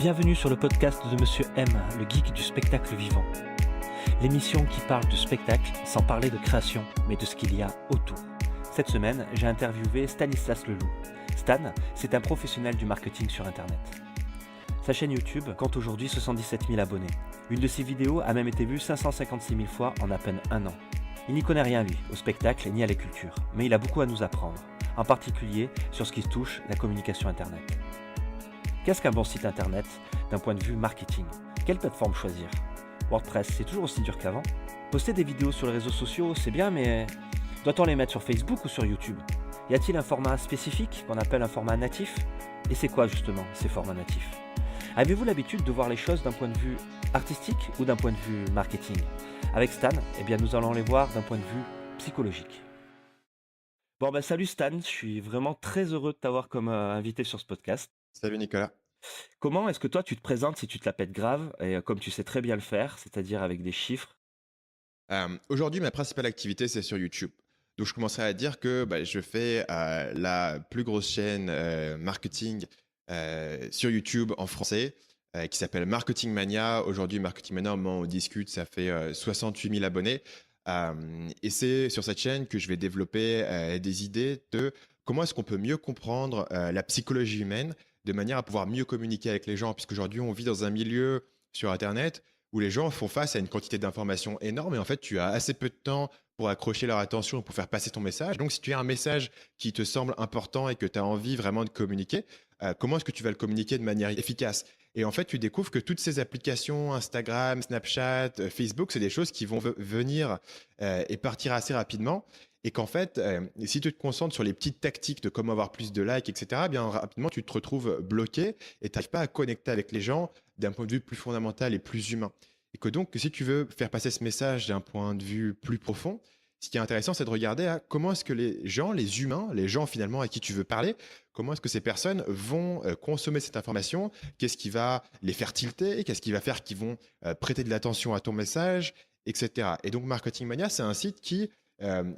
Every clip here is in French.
Bienvenue sur le podcast de Monsieur M, le geek du spectacle vivant. L'émission qui parle du spectacle sans parler de création, mais de ce qu'il y a autour. Cette semaine, j'ai interviewé Stanislas Leloup. Stan, c'est un professionnel du marketing sur Internet. Sa chaîne YouTube compte aujourd'hui 77 000 abonnés. Une de ses vidéos a même été vue 556 000 fois en à peine un an. Il n'y connaît rien, lui, au spectacle ni à la culture, mais il a beaucoup à nous apprendre, en particulier sur ce qui touche la communication Internet. Qu'est-ce qu'un bon site Internet d'un point de vue marketing? Quelle plateforme choisir? WordPress, c'est toujours aussi dur qu'avant. Poster des vidéos sur les réseaux sociaux, c'est bien, mais doit-on les mettre sur Facebook ou sur YouTube? Y a-t-il un format spécifique qu'on appelle un format natif? Et c'est quoi justement ces formats natifs? Avez-vous l'habitude de voir les choses d'un point de vue artistique ou d'un point de vue marketing? Avec Stan, nous allons les voir d'un point de vue psychologique. Salut Stan, je suis vraiment très heureux de t'avoir comme invité sur ce podcast. Salut Nicolas. Comment est-ce que toi tu te présentes si tu te la pètes grave, et comme tu sais très bien le faire, c'est-à-dire avec des chiffres? Aujourd'hui, ma principale activité, c'est sur YouTube. Donc, je commencerai à dire que je fais la plus grosse chaîne marketing sur YouTube en français qui s'appelle Marketing Mania. Aujourd'hui, Marketing Mania, au moment où on discute, ça fait 68 000 abonnés. Et c'est sur cette chaîne que je vais développer des idées de comment est-ce qu'on peut mieux comprendre la psychologie humaine de manière à pouvoir mieux communiquer avec les gens. Puisqu'aujourd'hui, on vit dans un milieu sur Internet où les gens font face à une quantité d'informations énorme et en fait, tu as assez peu de temps pour accrocher leur attention et pour faire passer ton message. Donc, si tu as un message qui te semble important et que tu as envie vraiment de communiquer, comment est-ce que tu vas le communiquer de manière efficace? Et en fait, tu découvres que toutes ces applications, Instagram, Snapchat, Facebook, c'est des choses qui vont venir et partir assez rapidement. Et qu'en fait, si tu te concentres sur les petites tactiques de comment avoir plus de likes, etc., bien rapidement, tu te retrouves bloqué et tu n'arrives pas à connecter avec les gens d'un point de vue plus fondamental et plus humain. Et que donc, si tu veux faire passer ce message d'un point de vue plus profond, ce qui est intéressant, c'est de regarder à comment est-ce que les gens, les humains, les gens finalement à qui tu veux parler, comment est-ce que ces personnes vont consommer cette information, qu'est-ce qui va les faire tilter, qu'est-ce qui va faire qu'ils vont prêter de l'attention à ton message, etc. Et donc, Marketing Mania, c'est un site qui,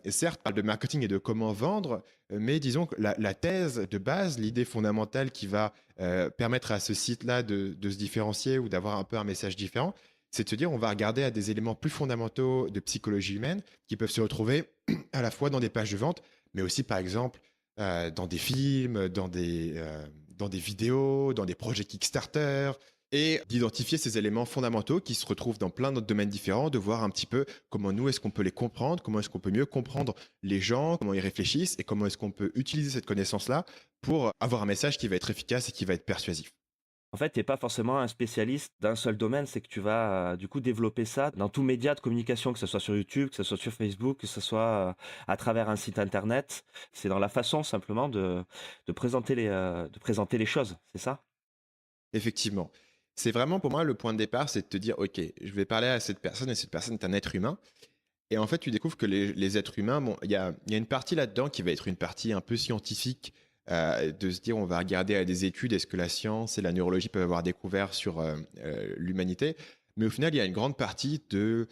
certes, parle de marketing et de comment vendre, mais disons que la thèse de base, l'idée fondamentale qui va permettre à ce site-là de se différencier ou d'avoir un peu un message différent, c'est de se dire on va regarder à des éléments plus fondamentaux de psychologie humaine qui peuvent se retrouver à la fois dans des pages de vente, mais aussi par exemple dans des films, dans des vidéos, dans des projets Kickstarter, et d'identifier ces éléments fondamentaux qui se retrouvent dans plein d'autres domaines différents, de voir un petit peu comment nous est-ce qu'on peut les comprendre, comment est-ce qu'on peut mieux comprendre les gens, comment ils réfléchissent et comment est-ce qu'on peut utiliser cette connaissance-là pour avoir un message qui va être efficace et qui va être persuasif. En fait, tu n'es pas forcément un spécialiste d'un seul domaine, c'est que tu vas du coup développer ça dans tout média de communication, que ce soit sur YouTube, que ce soit sur Facebook, que ce soit à travers un site internet. C'est dans la façon simplement de présenter les choses, c'est ça? Effectivement. C'est vraiment pour moi le point de départ, c'est de te dire, OK, je vais parler à cette personne et cette personne est un être humain. Et en fait, tu découvres que les êtres humains, bon, il y a une partie là-dedans qui va être une partie un peu scientifique, de se dire, on va regarder à des études, est-ce que la science et la neurologie peuvent avoir découvert sur l'humanité. Mais au final, il y a une grande partie de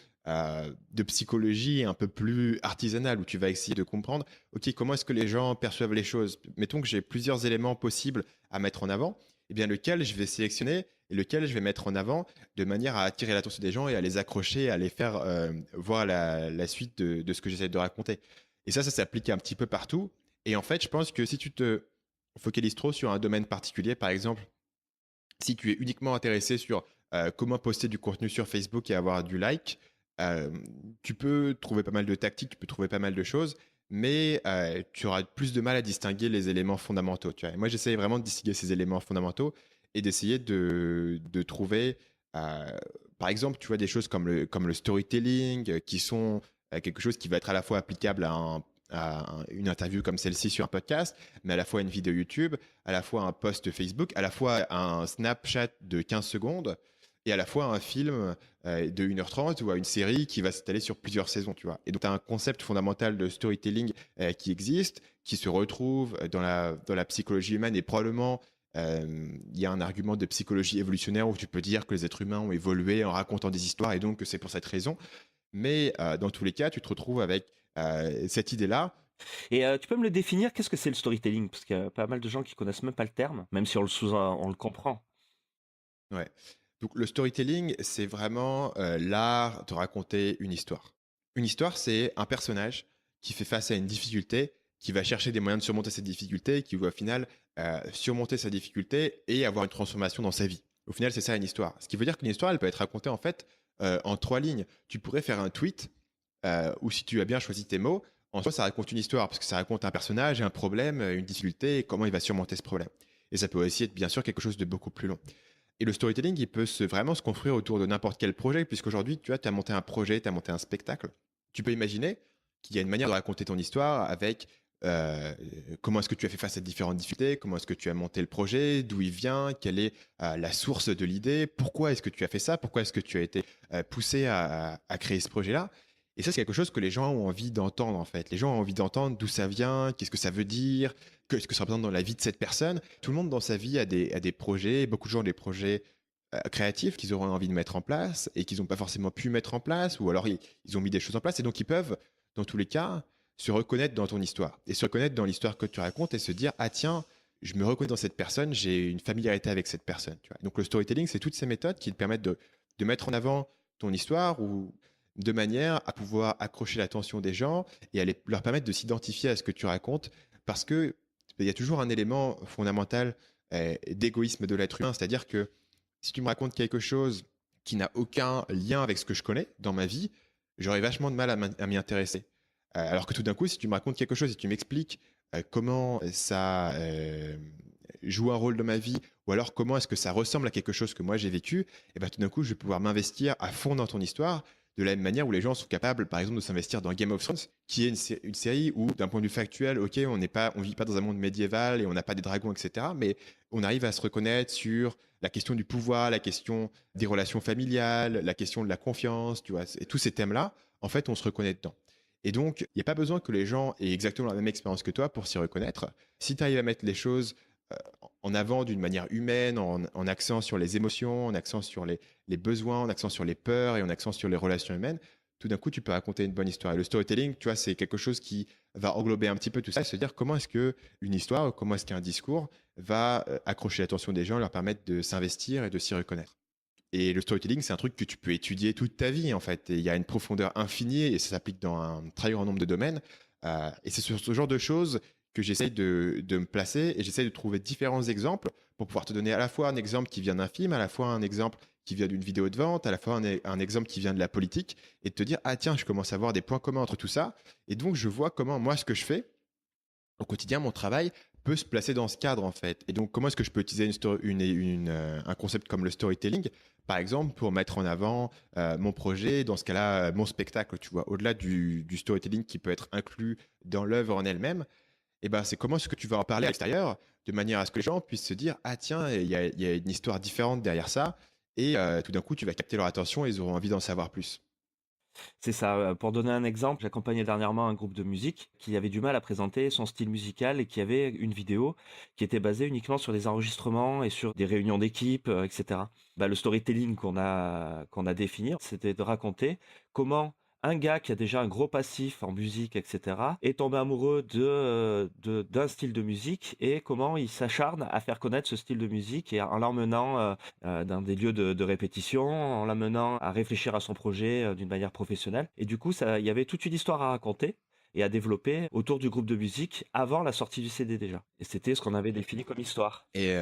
psychologie un peu plus artisanale où tu vas essayer de comprendre, OK, comment est-ce que les gens perçoivent les choses? Mettons que j'ai plusieurs éléments possibles à mettre en avant, eh bien lequel je vais sélectionner et lequel je vais mettre en avant de manière à attirer l'attention des gens et à les accrocher, à les faire voir la suite de ce que j'essaie de raconter. Et ça s'applique un petit peu partout. Et en fait, je pense que si tu te focalises trop sur un domaine particulier, par exemple, si tu es uniquement intéressé sur comment poster du contenu sur Facebook et avoir du like, euh, tu peux trouver pas mal de tactiques, tu peux trouver pas mal de choses, mais tu auras plus de mal à distinguer les éléments fondamentaux. Tu vois. Et moi, j'essaye vraiment de distinguer ces éléments fondamentaux et d'essayer de trouver, euh, par exemple, tu vois, des choses comme le storytelling, qui sont quelque chose qui va être à la fois applicable à une interview comme celle-ci sur un podcast, mais à la fois une vidéo YouTube, à la fois un post Facebook, à la fois un Snapchat de 15 secondes et à la fois un film de 1h30 ou à une série qui va s'étaler sur plusieurs saisons, tu vois. Et donc, tu as un concept fondamental de storytelling qui existe, qui se retrouve dans la psychologie humaine et probablement il y a un argument de psychologie évolutionnaire où tu peux dire que les êtres humains ont évolué en racontant des histoires et donc que c'est pour cette raison. Mais dans tous les cas, tu te retrouves avec cette idée-là. Et tu peux me le définir, qu'est-ce que c'est le storytelling? Parce qu'il y a pas mal de gens qui connaissent même pas le terme, même si on le comprend. Ouais. Donc le storytelling, c'est vraiment l'art de raconter une histoire. Une histoire, c'est un personnage qui fait face à une difficulté, qui va chercher des moyens de surmonter cette difficulté, qui va au final surmonter sa difficulté et avoir une transformation dans sa vie. Au final, c'est ça une histoire. Ce qui veut dire qu'une histoire, elle peut être racontée en fait en 3 lignes. Tu pourrais faire un tweet ou si tu as bien choisi tes mots, en soi, ça raconte une histoire parce que ça raconte un personnage, un problème, une difficulté et comment il va surmonter ce problème. Et ça peut aussi être bien sûr quelque chose de beaucoup plus long. Et le storytelling, il peut vraiment se construire autour de n'importe quel projet, puisqu'aujourd'hui, tu vois, tu as monté un projet, tu as monté un spectacle. Tu peux imaginer qu'il y a une manière de raconter ton histoire avec euh, comment est-ce que tu as fait face à différentes difficultés, comment est-ce que tu as monté le projet, d'où il vient, quelle est la source de l'idée, pourquoi est-ce que tu as fait ça, pourquoi est-ce que tu as été poussé à créer ce projet-là. Et ça, c'est quelque chose que les gens ont envie d'entendre, en fait. Les gens ont envie d'entendre d'où ça vient, qu'est-ce que ça veut dire, qu'est-ce que ça représente dans la vie de cette personne. Tout le monde dans sa vie a des projets, beaucoup de gens ont des projets créatifs qu'ils auront envie de mettre en place et qu'ils n'ont pas forcément pu mettre en place, ou alors ils ont mis des choses en place, et donc ils peuvent, dans tous les cas, se reconnaître dans ton histoire, et se reconnaître dans l'histoire que tu racontes, et se dire, ah tiens, je me reconnais dans cette personne, j'ai une familiarité avec cette personne. Tu vois. Donc le storytelling, c'est toutes ces méthodes qui te permettent de mettre en avant ton histoire, ou de manière à pouvoir accrocher l'attention des gens et à leur permettre de s'identifier à ce que tu racontes, parce que il y a toujours un élément fondamental d'égoïsme de l'être humain, c'est-à-dire que si tu me racontes quelque chose qui n'a aucun lien avec ce que je connais dans ma vie, j'aurais vachement de mal à m'y intéresser. Alors que tout d'un coup, si tu me racontes quelque chose et tu m'expliques comment ça joue un rôle dans ma vie, ou alors comment est-ce que ça ressemble à quelque chose que moi j'ai vécu, et ben tout d'un coup, je vais pouvoir m'investir à fond dans ton histoire, de la même manière où les gens sont capables, par exemple, de s'investir dans Game of Thrones, qui est une série où, d'un point de vue factuel, ok, on vit pas dans un monde médiéval et on n'a pas des dragons, etc. Mais on arrive à se reconnaître sur la question du pouvoir, la question des relations familiales, la question de la confiance, tu vois, et tous ces thèmes-là, en fait, on se reconnaît dedans. Et donc, il n'y a pas besoin que les gens aient exactement la même expérience que toi pour s'y reconnaître. Si tu arrives à mettre les choses euh, en avant d'une manière humaine, en accent sur les émotions, en accent sur les besoins, en accent sur les peurs et en accent sur les relations humaines, tout d'un coup, tu peux raconter une bonne histoire. Et le storytelling, tu vois, c'est quelque chose qui va englober un petit peu tout ça, se dire comment est-ce que une histoire, comment est-ce qu'un discours va accrocher l'attention des gens, leur permettre de s'investir et de s'y reconnaître. Et le storytelling, c'est un truc que tu peux étudier toute ta vie, en fait. Et il y a une profondeur infinie et ça s'applique dans un très grand nombre de domaines. Et c'est sur ce genre de choses que j'essaye de me placer et j'essaye de trouver différents exemples pour pouvoir te donner à la fois un exemple qui vient d'un film, à la fois un exemple qui vient d'une vidéo de vente, à la fois un exemple qui vient de la politique et de te dire, ah tiens, je commence à voir des points communs entre tout ça. Et donc, je vois comment moi, ce que je fais au quotidien, mon travail peut se placer dans ce cadre en fait. Et donc, comment est-ce que je peux utiliser un concept comme le storytelling, par exemple, pour mettre en avant mon projet, dans ce cas-là, mon spectacle, tu vois, au-delà du storytelling qui peut être inclus dans l'œuvre en elle-même, et ben, c'est comment est-ce que tu vas en parler à l'extérieur, de manière à ce que les gens puissent se dire, ah tiens, il y a une histoire différente derrière ça, et tout d'un coup, tu vas capter leur attention et ils auront envie d'en savoir plus. C'est ça. Pour donner un exemple, j'accompagnais dernièrement un groupe de musique qui avait du mal à présenter son style musical et qui avait une vidéo qui était basée uniquement sur des enregistrements et sur des réunions d'équipe, etc. Bah, le storytelling qu'on a défini, c'était de raconter comment un gars qui a déjà un gros passif en musique, etc., est tombé amoureux d'un style de musique et comment il s'acharne à faire connaître ce style de musique et en l'emmenant dans des lieux de répétition, en l'amenant à réfléchir à son projet d'une manière professionnelle. Et du coup, il y avait toute une histoire à raconter et à développer autour du groupe de musique avant la sortie du CD déjà. Et c'était ce qu'on avait défini comme histoire. Et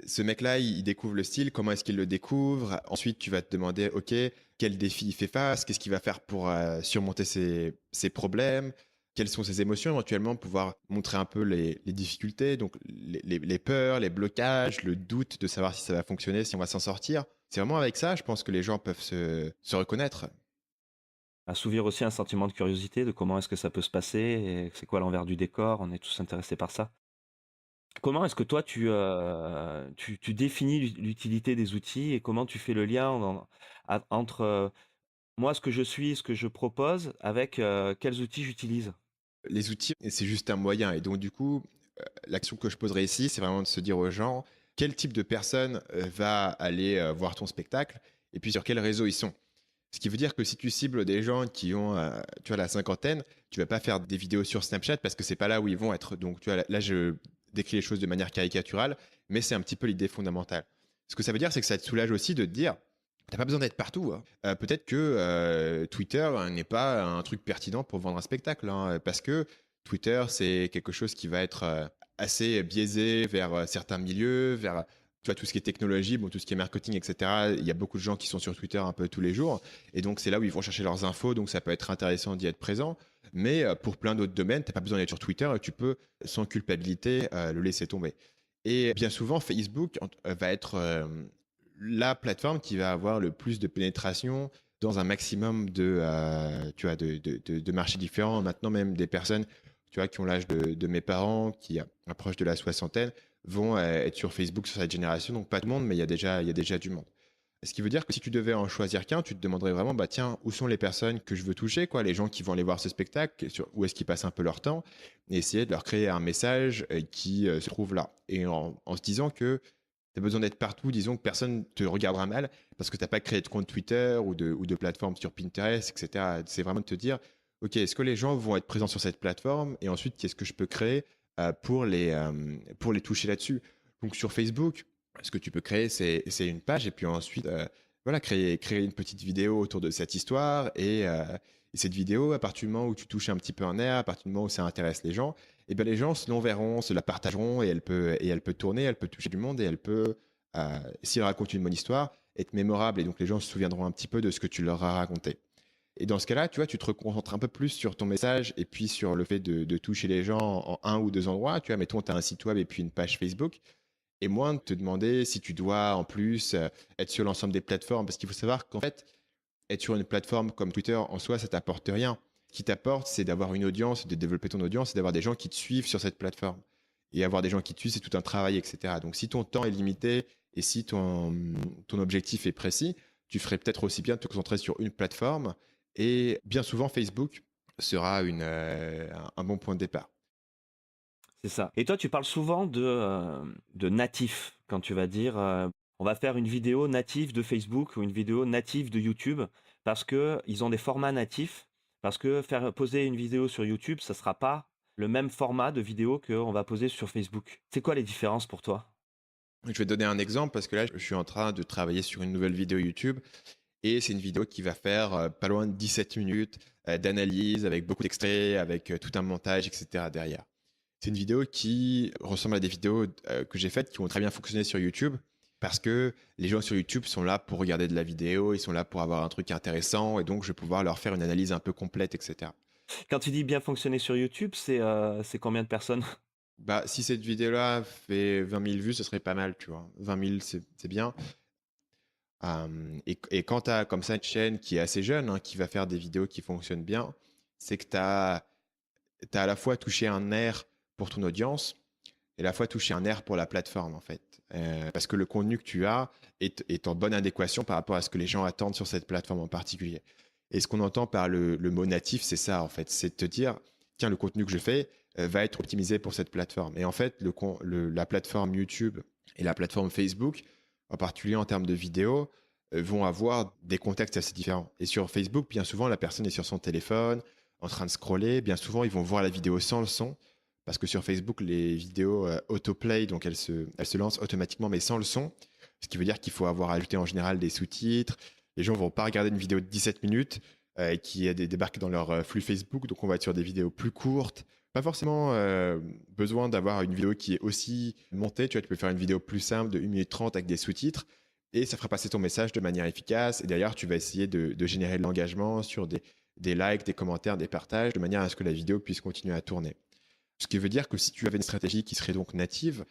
ce mec-là, il découvre le style, comment est-ce qu'il le découvre? Ensuite, tu vas te demander, OK, quel défi il fait face? Qu'est-ce qu'il va faire pour surmonter ses problèmes? Quelles sont ses émotions? Éventuellement, pouvoir montrer un peu les difficultés, donc les peurs, les blocages, le doute de savoir si ça va fonctionner, si on va s'en sortir. C'est vraiment avec ça, je pense que les gens peuvent se reconnaître. Assouvir aussi un sentiment de curiosité de comment est-ce que ça peut se passer et c'est quoi l'envers du décor. On est tous intéressés par ça. Comment est-ce que toi tu définis l'utilité des outils et comment tu fais le lien entre moi ce que je suis, ce que je propose avec quels outils j'utilise? Les outils, c'est juste un moyen. Et donc, du coup, l'action que je poserai ici, c'est vraiment de se dire aux gens quel type de personne va aller voir ton spectacle et puis sur quel réseau ils sont. Ce qui veut dire que si tu cibles des gens qui ont, tu vois, la cinquantaine, tu vas pas faire des vidéos sur Snapchat parce que c'est pas là où ils vont être. Donc, tu vois, là, je décris les choses de manière caricaturale, mais c'est un petit peu l'idée fondamentale. Ce que ça veut dire, c'est que ça te soulage aussi de te dire, t'as pas besoin d'être partout, hein. Peut-être que Twitter n'est pas un truc pertinent pour vendre un spectacle, hein, parce que Twitter, c'est quelque chose qui va être assez biaisé vers certains milieux, vers tu vois, tout ce qui est technologie, bon, tout ce qui est marketing, etc. Il y a beaucoup de gens qui sont sur Twitter un peu tous les jours. Et donc, c'est là où ils vont chercher leurs infos. Donc, ça peut être intéressant d'y être présent. Mais pour plein d'autres domaines, tu n'as pas besoin d'être sur Twitter et tu peux, sans culpabilité, le laisser tomber. Et bien souvent, Facebook va être la plateforme qui va avoir le plus de pénétration dans un maximum tu vois, de marchés différents. Maintenant, même des personnes tu vois, qui ont l'âge de mes parents, qui approchent de la soixantaine, vont être sur Facebook sur cette génération. Donc pas tout le monde, mais il y a déjà du monde. Ce qui veut dire que si tu devais en choisir qu'un, tu te demanderais vraiment, bah tiens, où sont les personnes que je veux toucher, quoi, les gens qui vont aller voir ce spectacle, où est-ce qu'ils passent un peu leur temps, et essayer de leur créer un message qui se trouve là. Et en se disant que tu as besoin d'être partout, disons que personne te regardera mal parce que tu n'as pas créé de compte Twitter ou de plateforme sur Pinterest, etc. C'est vraiment de te dire, ok, est-ce que les gens vont être présents sur cette plateforme et ensuite, qu'est-ce que je peux créer pour les toucher là-dessus. Donc sur Facebook, ce que tu peux créer, c'est une page et puis ensuite, voilà, créer une petite vidéo autour de cette histoire et cette vidéo, à partir du moment où tu touches un petit peu un air, à partir du moment où ça intéresse les gens, et bien les gens se l'enverront, se la partageront et elle peut tourner, elle peut toucher du monde et elle peut, s'il raconte une bonne histoire, être mémorable et donc les gens se souviendront un petit peu de ce que tu leur as raconté. Et dans ce cas-là, tu vois, tu te concentres un peu plus sur ton message et puis sur le fait de toucher les gens en un ou deux endroits. Tu vois, mettons, tu as un site web et puis une page Facebook. Et moins de te demander si tu dois en plus être sur l'ensemble des plateformes. Parce qu'il faut savoir qu'en fait, être sur une plateforme comme Twitter, en soi, ça t'apporte rien. Ce qui t'apporte, c'est d'avoir une audience, de développer ton audience, et d'avoir des gens qui te suivent sur cette plateforme. Et avoir des gens qui te suivent, c'est tout un travail, etc. Donc, si ton temps est limité et si ton objectif est précis, tu ferais peut-être aussi bien de te concentrer sur une plateforme. Et bien souvent, Facebook sera un bon point de départ. C'est ça. Et toi, tu parles souvent de natif quand tu vas dire on va faire une vidéo native de Facebook ou une vidéo native de YouTube parce que ils ont des formats natifs. Parce que faire poser une vidéo sur YouTube, ça sera pas le même format de vidéo qu'on va poser sur Facebook. C'est quoi les différences pour toi? Je vais te donner un exemple parce que là, je suis en train de travailler sur une nouvelle vidéo YouTube et c'est une vidéo qui va faire pas loin de 17 minutes d'analyse avec beaucoup d'extraits, avec tout un montage, etc. derrière. C'est une vidéo qui ressemble à des vidéos que j'ai faites qui ont très bien fonctionné sur YouTube parce que les gens sur YouTube sont là pour regarder de la vidéo, ils sont là pour avoir un truc intéressant et donc je vais pouvoir leur faire une analyse un peu complète, etc. Quand tu dis bien fonctionner sur YouTube, c'est combien de personnes? Bah, si cette vidéo-là fait 20 000 vues, ce serait pas mal, tu vois. 20 000, c'est bien. Et quand tu as comme ça une chaîne qui est assez jeune, hein, qui va faire des vidéos qui fonctionnent bien, c'est que tu as à la fois touché un nerf pour ton audience et à la fois touché un nerf pour la plateforme, en fait. Parce que le contenu que tu as est en bonne adéquation par rapport à ce que les gens attendent sur cette plateforme en particulier. Et ce qu'on entend par le mot natif, c'est ça, en fait. C'est de te dire, tiens, le contenu que je fais va être optimisé pour cette plateforme. Et en fait, la plateforme YouTube et la plateforme Facebook, en particulier en termes de vidéos, vont avoir des contextes assez différents. Et sur Facebook, bien souvent, la personne est sur son téléphone, en train de scroller. Bien souvent, ils vont voir la vidéo sans le son. Parce que sur Facebook, les vidéos autoplay, donc elles se lancent automatiquement, mais sans le son. Ce qui veut dire qu'il faut avoir ajouté en général des sous-titres. Les gens ne vont pas regarder une vidéo de 17 minutes qui débarque dans leur flux Facebook. Donc, on va être sur des vidéos plus courtes. Pas forcément besoin d'avoir une vidéo qui est aussi montée. Tu vois, tu peux faire une vidéo plus simple de 1 minute 30 avec des sous-titres. Et ça fera passer ton message de manière efficace. Et derrière, tu vas essayer de générer de l'engagement sur des likes, des commentaires, des partages, de manière à ce que la vidéo puisse continuer à tourner. Ce qui veut dire que si tu avais une stratégie qui serait donc native,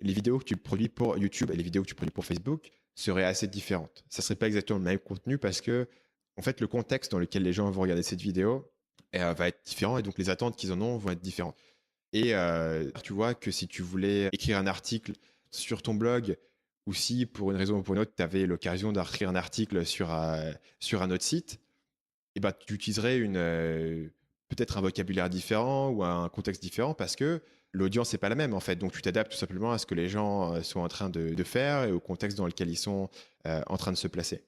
les vidéos que tu produis pour YouTube et les vidéos que tu produis pour Facebook seraient assez différentes. Ça ne serait pas exactement le même contenu parce que, en fait, le contexte dans lequel les gens vont regarder cette vidéo va être différent et donc les attentes qu'ils en ont vont être différentes. Et tu vois que si tu voulais écrire un article sur ton blog ou si pour une raison ou pour une autre, tu avais l'occasion d'écrire un article sur un autre site, et bah, tu utiliserais peut-être un vocabulaire différent ou un contexte différent parce que l'audience n'est pas la même en fait. Donc tu t'adaptes tout simplement à ce que les gens sont en train de faire et au contexte dans lequel ils sont en train de se placer.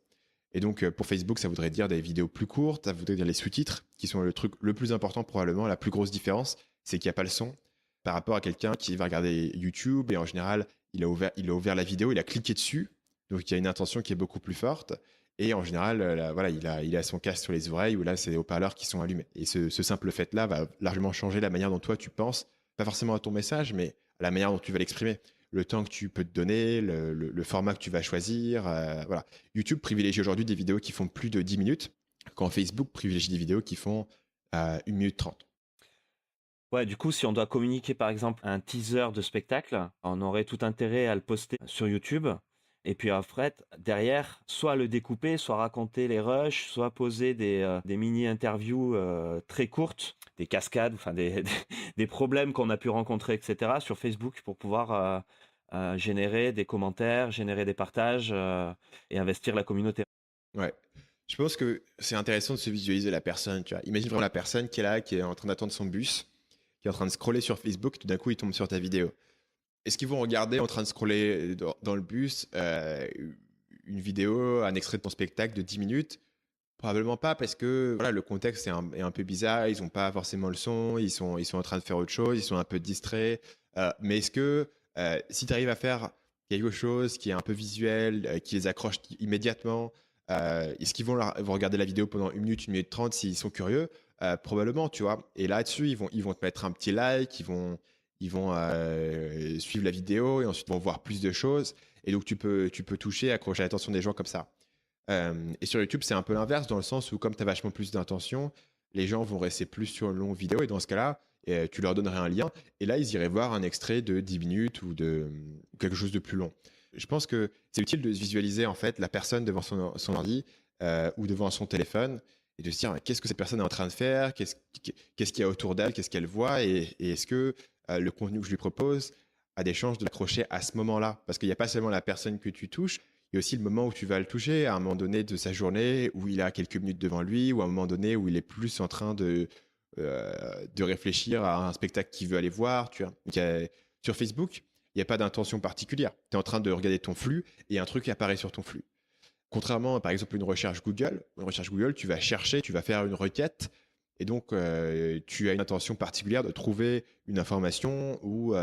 Et donc pour Facebook, ça voudrait dire des vidéos plus courtes, ça voudrait dire les sous-titres qui sont le truc le plus important probablement. La plus grosse différence, c'est qu'il n'y a pas le son par rapport à quelqu'un qui va regarder YouTube et en général, il a ouvert la vidéo, il a cliqué dessus Donc, il y a une intention qui est beaucoup plus forte. Et en général, voilà, il a son casque sur les oreilles où là, c'est des haut-parleurs qui sont allumés. Et ce simple fait-là va largement changer la manière dont toi, tu penses, pas forcément à ton message, mais à la manière dont tu vas l'exprimer. Le temps que tu peux te donner, le format que tu vas choisir. Voilà. YouTube privilégie aujourd'hui des vidéos qui font plus de 10 minutes, quand Facebook privilégie des vidéos qui font 1 minute 30. Ouais, du coup, si on doit communiquer par exemple un teaser de spectacle, on aurait tout intérêt à le poster sur YouTube. Et puis après, derrière, soit le découper, soit raconter les rushs, soit poser des mini-interviews très courtes, des cascades, enfin des problèmes qu'on a pu rencontrer, etc. sur Facebook pour pouvoir générer des commentaires, générer des partages et investir la communauté. Ouais. Je pense que c'est intéressant de se visualiser la personne, tu vois. Imagine vraiment la personne qui est là, qui est en train d'attendre son bus, qui est en train de scroller sur Facebook, tout d'un coup, il tombe sur ta vidéo. Est-ce qu'ils vont regarder en train de scroller dans le bus une vidéo, un extrait de ton spectacle de 10 minutes? Probablement pas, parce que voilà, le contexte est un peu bizarre, ils n'ont pas forcément le son, ils sont en train de faire autre chose, ils sont un peu distraits. Mais est-ce que si tu arrives à faire quelque chose qui est un peu visuel, qui les accroche immédiatement, est-ce qu'ils vont regarder la vidéo pendant 1 minute 30 s'ils sont curieux? Probablement, tu vois. Et là-dessus, ils vont te mettre un petit like, ils vont suivre la vidéo et ensuite vont voir plus de choses. Et donc, tu peux toucher, accrocher l'attention des gens comme ça. Et sur YouTube, c'est un peu l'inverse, dans le sens où, comme tu as vachement plus d'intention, les gens vont rester plus sur une longue vidéo. Et dans ce cas-là, tu leur donnerais un lien. Et là, ils iraient voir un extrait de 10 minutes ou de quelque chose de plus long. Je pense que c'est utile de se visualiser en fait la personne devant son ordi ou devant son téléphone et de se dire qu'est-ce que cette personne est en train de faire, qu'est-ce qu'il y a autour d'elle, qu'est-ce qu'elle voit et est-ce que le contenu que je lui propose a des chances de l'accrocher à ce moment-là. Parce qu'il n'y a pas seulement la personne que tu touches, il y a aussi le moment où tu vas le toucher, à un moment donné de sa journée, où il a quelques minutes devant lui, ou à un moment donné où il est plus en train de réfléchir à un spectacle qu'il veut aller voir. Tu vois. Donc, sur Facebook, il n'y a pas d'intention particulière. Tu es en train de regarder ton flux et un truc apparaît sur ton flux. Contrairement à, par exemple, une recherche Google, tu vas chercher, tu vas faire une requête et donc tu as une intention particulière de trouver une information ou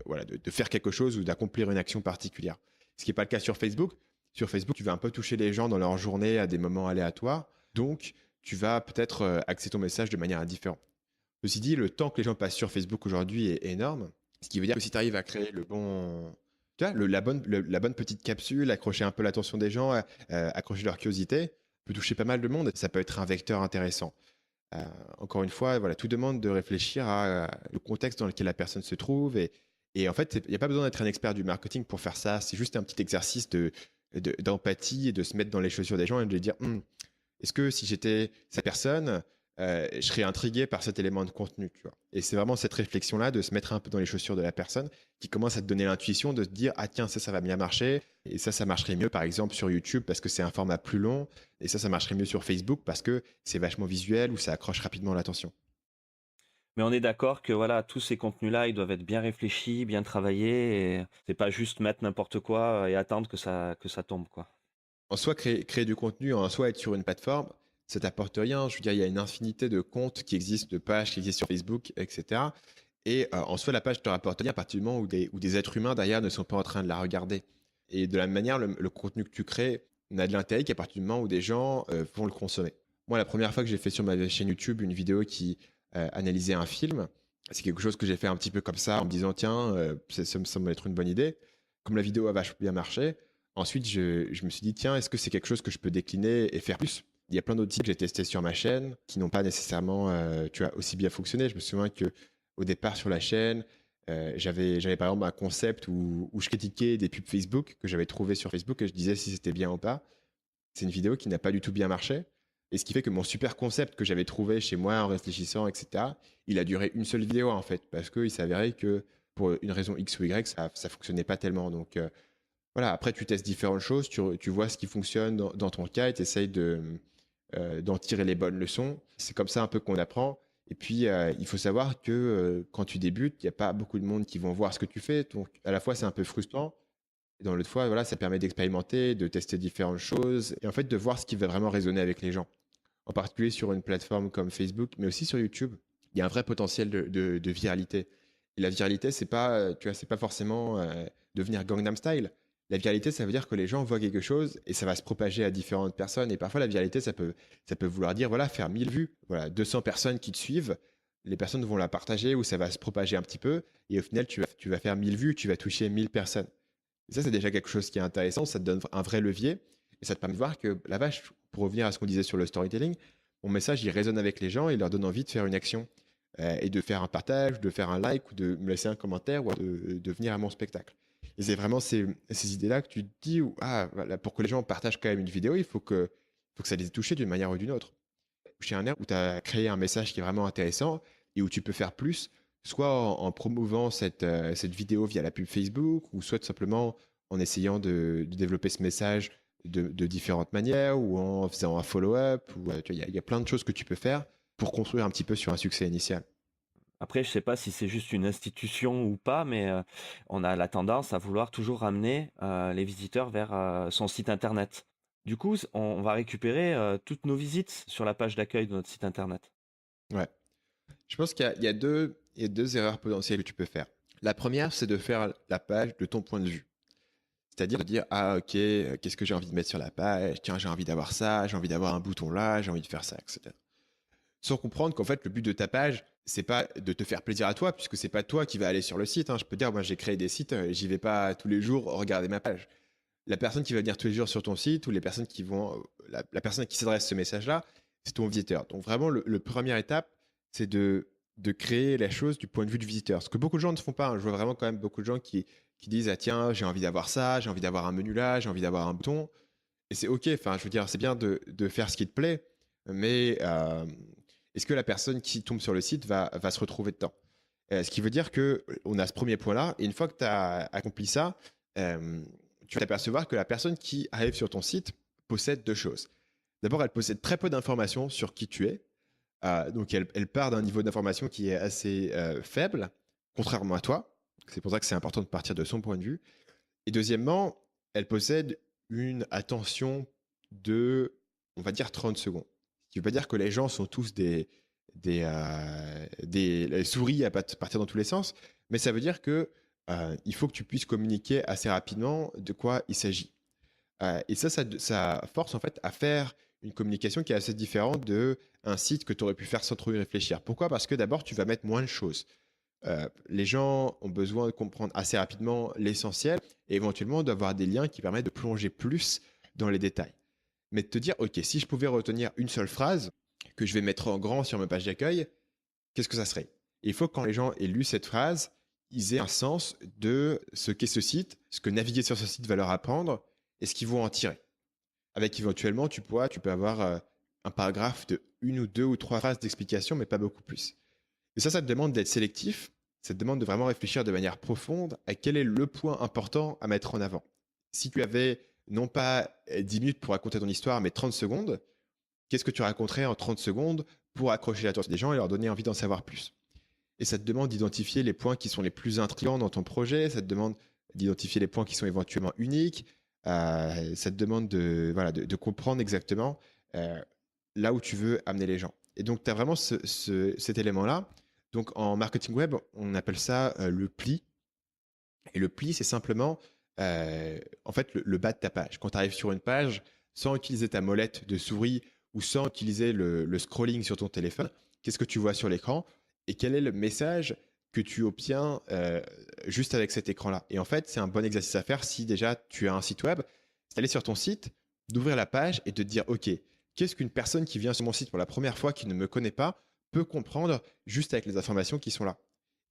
voilà, de faire quelque chose ou d'accomplir une action particulière. Ce qui n'est pas le cas sur Facebook. Sur Facebook, tu vas un peu toucher les gens dans leur journée à des moments aléatoires. Donc, tu vas peut-être axer ton message de manière différente. Ceci dit, le temps que les gens passent sur Facebook aujourd'hui est énorme. Ce qui veut dire que si tu arrives à créer le bon, tu vois, la bonne petite capsule, accrocher un peu l'attention des gens, accrocher leur curiosité, peut toucher pas mal de monde. Ça peut être un vecteur intéressant. Encore une fois, voilà, tout demande de réfléchir à le contexte dans lequel la personne se trouve. Et en fait, il n'y a pas besoin d'être un expert du marketing pour faire ça. C'est juste un petit exercice d'empathie et de se mettre dans les chaussures des gens et de dire est-ce que si j'étais cette personne, je serais intrigué par cet élément de contenu, tu vois. Et c'est vraiment cette réflexion-là de se mettre un peu dans les chaussures de la personne qui commence à te donner l'intuition de te dire ah tiens, ça va bien marcher. Et ça marcherait mieux par exemple sur YouTube parce que c'est un format plus long. Et ça marcherait mieux sur Facebook parce que c'est vachement visuel ou ça accroche rapidement l'attention. Mais on est d'accord que voilà, tous ces contenus-là, ils doivent être bien réfléchis, bien travaillés. Et c'est pas juste mettre n'importe quoi et attendre que ça tombe, quoi. En soi, créer du contenu, en soi, être sur une plateforme, ça t'apporte rien. Je veux dire, il y a une infinité de comptes qui existent, de pages qui existent sur Facebook, etc. Et en soi, la page te rapporte rien à partir du moment où des êtres humains derrière ne sont pas en train de la regarder. Et de la même manière, le contenu que tu crées n'a de l'intérêt qu'à partir du moment où des gens vont le consommer. Moi, la première fois que j'ai fait sur ma chaîne YouTube une vidéo qui analysait un film, c'est quelque chose que j'ai fait un petit peu comme ça, en me disant, tiens, ça me semble être une bonne idée. Comme la vidéo a vachement bien marché, ensuite, je me suis dit, tiens, est-ce que c'est quelque chose que je peux décliner et faire plus? Il y a plein d'autres types que j'ai testés sur ma chaîne qui n'ont pas nécessairement tu vois, aussi bien fonctionné. Je me souviens qu'au départ sur la chaîne, j'avais par exemple un concept où je critiquais des pubs Facebook que j'avais trouvées sur Facebook et je disais si c'était bien ou pas. C'est une vidéo qui n'a pas du tout bien marché. Et ce qui fait que mon super concept que j'avais trouvé chez moi en réfléchissant, etc., il a duré une seule vidéo en fait, parce qu'il s'avérait que pour une raison X ou Y, ça fonctionnait pas tellement. Donc voilà, après tu testes différentes choses, tu vois ce qui fonctionne dans ton cas et tu essayes d'en tirer les bonnes leçons. C'est comme ça un peu qu'on apprend. Et puis, il faut savoir que quand tu débutes, il n'y a pas beaucoup de monde qui vont voir ce que tu fais. Donc, à la fois, c'est un peu frustrant. Et dans l'autre fois, voilà, ça permet d'expérimenter, de tester différentes choses et en fait de voir ce qui va vraiment résonner avec les gens. En particulier sur une plateforme comme Facebook, mais aussi sur YouTube, il y a un vrai potentiel de viralité. Et la viralité, c'est pas, tu vois, c'est pas forcément devenir Gangnam Style. La viralité, ça veut dire que les gens voient quelque chose et ça va se propager à différentes personnes. Et parfois, la viralité, ça peut vouloir dire, voilà, faire 1000 vues. Voilà, 200 personnes qui te suivent, les personnes vont la partager ou ça va se propager un petit peu. Et au final, tu vas faire 1000 vues, tu vas toucher 1000 personnes. Et ça, c'est déjà quelque chose qui est intéressant. Ça te donne un vrai levier. Et ça te permet de voir que, la vache, pour revenir à ce qu'on disait sur le storytelling, mon message, il résonne avec les gens et il leur donne envie de faire une action. Et de faire un partage, de faire un like ou de me laisser un commentaire ou de venir à mon spectacle. Et c'est vraiment ces idées-là que tu te dis, ah, voilà, pour que les gens partagent quand même une vidéo, il faut que ça les ait touchés d'une manière ou d'une autre. Chez un air où tu as créé un message qui est vraiment intéressant et où tu peux faire plus, soit en promouvant cette vidéo via la pub Facebook, ou soit tout simplement en essayant de développer ce message de différentes manières, ou en faisant un follow-up, ou il y a plein de choses que tu peux faire pour construire un petit peu sur un succès initial. Après, je sais pas si c'est juste une institution ou pas, mais on a la tendance à vouloir toujours ramener les visiteurs vers son site internet. Du coup, on va récupérer toutes nos visites sur la page d'accueil de notre site internet. Ouais. Je pense qu'il y a deux erreurs potentielles que tu peux faire. La première, c'est de faire la page de ton point de vue. C'est-à-dire de dire, ah ok, qu'est-ce que j'ai envie de mettre sur la page? Tiens, j'ai envie d'avoir ça, j'ai envie d'avoir un bouton là, j'ai envie de faire ça, etc. Sans comprendre qu'en fait, le but de ta page, c'est pas de te faire plaisir à toi, puisque c'est pas toi qui va aller sur le site, hein. Je peux dire, moi j'ai créé des sites, j'y vais pas tous les jours regarder ma page. La personne qui va venir tous les jours sur ton site, ou les personnes qui vont, la personne à qui s'adresse ce message-là, c'est ton visiteur. Donc vraiment, le première étape, c'est de créer la chose du point de vue du visiteur. Ce que beaucoup de gens ne font pas, hein. Je vois vraiment quand même beaucoup de gens qui disent, ah tiens, j'ai envie d'avoir ça, j'ai envie d'avoir un menu là, j'ai envie d'avoir un bouton. Et c'est ok, enfin, je veux dire, c'est bien de faire ce qui te plaît, mais est-ce que la personne qui tombe sur le site va se retrouver dedans? Ce qui veut dire que on a ce premier point-là, et une fois que tu as accompli ça, euh, tu vas t'apercevoir que la personne qui arrive sur ton site possède deux choses. D'abord, elle possède très peu d'informations sur qui tu es. Donc, elle part d'un niveau d'information qui est assez faible, contrairement à toi. C'est pour ça que c'est important de partir de son point de vue. Et deuxièmement, elle possède une attention de, on va dire, 30 secondes. Ce qui ne veut pas dire que les gens sont tous des souris à partir dans tous les sens, mais ça veut dire que il faut que tu puisses communiquer assez rapidement de quoi il s'agit. Et ça force en fait à faire une communication qui est assez différente d'un site que tu aurais pu faire sans trop y réfléchir. Pourquoi? Parce que d'abord, tu vas mettre moins de choses. Les gens ont besoin de comprendre assez rapidement l'essentiel et éventuellement d'avoir des liens qui permettent de plonger plus dans les détails. Mais de te dire, ok, si je pouvais retenir une seule phrase que je vais mettre en grand sur ma page d'accueil, qu'est-ce que ça serait? Et il faut que quand les gens aient lu cette phrase, ils aient un sens de ce qu'est ce site, ce que naviguer sur ce site va leur apprendre et ce qu'ils vont en tirer. Avec éventuellement, tu peux avoir un paragraphe de une ou deux ou trois phrases d'explication, mais pas beaucoup plus. Et ça te demande d'être sélectif, ça te demande de vraiment réfléchir de manière profonde à quel est le point important à mettre en avant. Si tu avais non pas 10 minutes pour raconter ton histoire, mais 30 secondes, qu'est-ce que tu raconterais en 30 secondes pour accrocher l'attention des gens et leur donner envie d'en savoir plus? Et ça te demande d'identifier les points qui sont les plus intrigants dans ton projet, ça te demande d'identifier les points qui sont éventuellement uniques, ça te demande de comprendre exactement là où tu veux amener les gens. Et donc, tu as vraiment cet élément-là. Donc, en marketing web, on appelle ça le pli. Et le pli, c'est simplement en fait le bas de ta page. Quand tu arrives sur une page, sans utiliser ta molette de souris ou sans utiliser le scrolling sur ton téléphone, qu'est-ce que tu vois sur l'écran et quel est le message que tu obtiens juste avec cet écran-là. Et en fait, c'est un bon exercice à faire si déjà tu as un site web, c'est d'aller sur ton site, d'ouvrir la page et de te dire, OK, qu'est-ce qu'une personne qui vient sur mon site pour la première fois, qui ne me connaît pas, peut comprendre juste avec les informations qui sont là.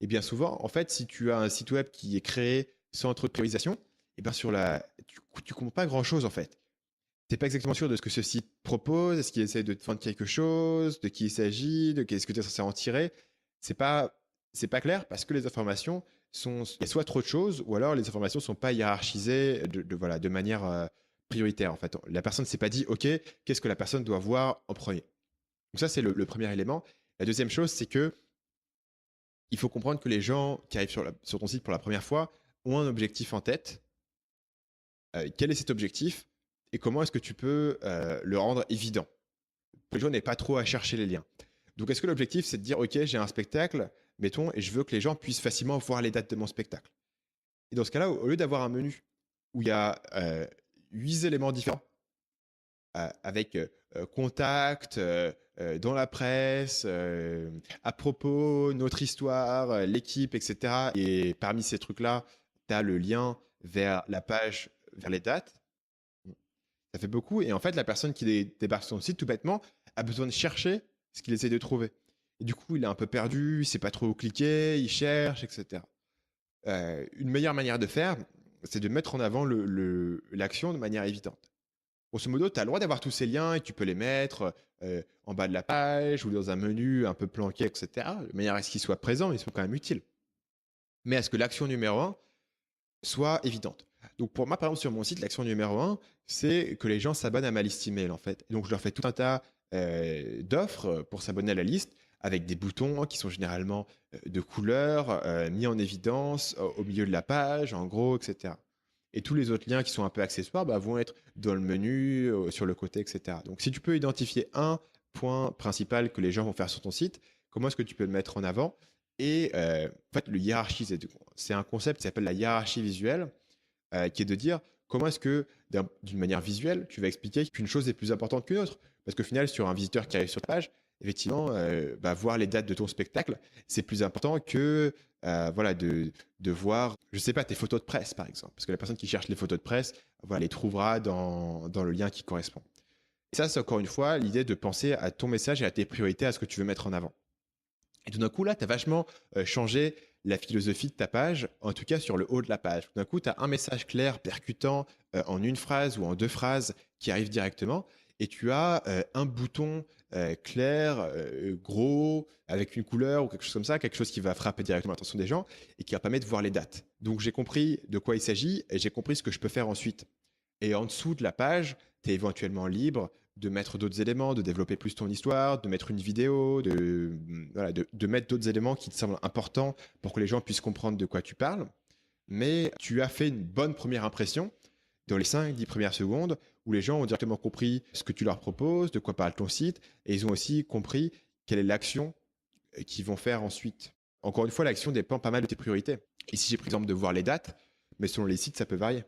Et bien souvent, en fait, si tu as un site web qui est créé sans trop de priorisation, et bien tu comprends pas grand-chose en fait. Tu n'es pas exactement sûr de ce que ce site propose, est-ce qu'il essaie de te vendre quelque chose, de qui il s'agit, de qu'est-ce que tu es censé en tirer. C'est pas clair parce que les informations il y a soit trop de choses, ou alors les informations sont pas hiérarchisées de manière prioritaire en fait. La personne ne s'est pas dit, OK, qu'est-ce que la personne doit voir en premier. Donc ça, c'est le premier élément. La deuxième chose, c'est que il faut comprendre que les gens qui arrivent sur ton site pour la première fois ont un objectif en tête. Quel est cet objectif et comment est-ce que tu peux le rendre évident? Les gens n'aient pas trop à chercher les liens. Donc, est-ce que l'objectif, c'est de dire, OK, j'ai un spectacle, mettons, et je veux que les gens puissent facilement voir les dates de mon spectacle. Et dans ce cas-là, au lieu d'avoir un menu où il y a 8 éléments différents avec contact, dans la presse, à propos, notre histoire, l'équipe, etc. Et parmi ces trucs-là, tu as le lien vers la page, vers les dates. Ça fait beaucoup. Et en fait, la personne qui débarque sur ton site, tout bêtement, a besoin de chercher ce qu'il essaie de trouver. Et du coup, il est un peu perdu, il ne sait pas trop où cliquer, il cherche, etc. Une meilleure manière de faire, c'est de mettre en avant l'action de manière évidente. Grosso modo, tu as le droit d'avoir tous ces liens et tu peux les mettre en bas de la page ou dans un menu un peu planqué, etc. De manière à ce qu'ils soient présents, ils sont quand même utiles. Mais à ce que l'action numéro 1 soit évidente. Donc pour moi, par exemple, sur mon site, l'action numéro 1, c'est que les gens s'abonnent à ma liste email, en fait. Et donc je leur fais tout un tas d'offres pour s'abonner à la liste avec des boutons qui sont généralement de couleur, mis en évidence au milieu de la page, en gros, etc. Et tous les autres liens qui sont un peu accessoires vont être dans le menu, sur le côté, etc. Donc si tu peux identifier un point principal que les gens vont faire sur ton site, comment est-ce que tu peux le mettre en avant et en fait, le hiérarchiser. C'est un concept qui s'appelle la hiérarchie visuelle, qui est de dire comment est-ce que, d'une manière visuelle, tu vas expliquer qu'une chose est plus importante qu'une autre. Parce qu'au final, sur un visiteur qui arrive sur ta page, effectivement, voir les dates de ton spectacle, c'est plus important que voilà, de voir, je sais pas, tes photos de presse, par exemple. Parce que la personne qui cherche les photos de presse, voilà, les trouvera dans le lien qui correspond. Et ça, c'est encore une fois l'idée de penser à ton message et à tes priorités, à ce que tu veux mettre en avant. Et tout d'un coup, là, tu as vachement changé la philosophie de ta page, en tout cas sur le haut de la page. Tout d'un coup, tu as un message clair, percutant, en une phrase ou en 2 phrases qui arrive directement. Et tu as un bouton clair, gros, avec une couleur ou quelque chose comme ça, quelque chose qui va frapper directement l'attention des gens et qui va permettre de voir les dates. Donc, j'ai compris de quoi il s'agit et j'ai compris ce que je peux faire ensuite. Et en dessous de la page, tu es éventuellement libre de mettre d'autres éléments, de développer plus ton histoire, de mettre une vidéo, voilà, de mettre d'autres éléments qui te semblent importants pour que les gens puissent comprendre de quoi tu parles. Mais tu as fait une bonne première impression dans les 5-10 premières secondes où les gens ont directement compris ce que tu leur proposes, de quoi parle ton site, et ils ont aussi compris quelle est l'action qu'ils vont faire ensuite. Encore une fois, l'action dépend pas mal de tes priorités. Ici, j'ai pris l'exemple de voir les dates, mais selon les sites, ça peut varier.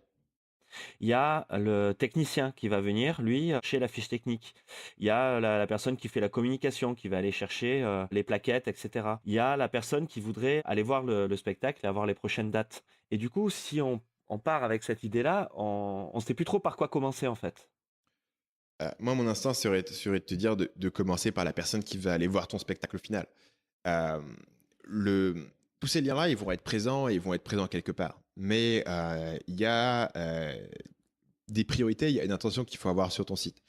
Il y a le technicien qui va venir, lui, chez la fiche technique. Il y a la personne qui fait la communication, qui va aller chercher les plaquettes, etc. Il y a la personne qui voudrait aller voir le spectacle et avoir les prochaines dates. Et du coup, si on part avec cette idée-là, on ne sait plus trop par quoi commencer, en fait. Moi, mon instinct serait de te dire de commencer par la personne qui va aller voir ton spectacle au final. Euh, tous ces liens-là, ils vont être présents et ils vont être présents quelque part. Mais il y a des priorités, il y a une intention qu'il faut avoir sur ton site.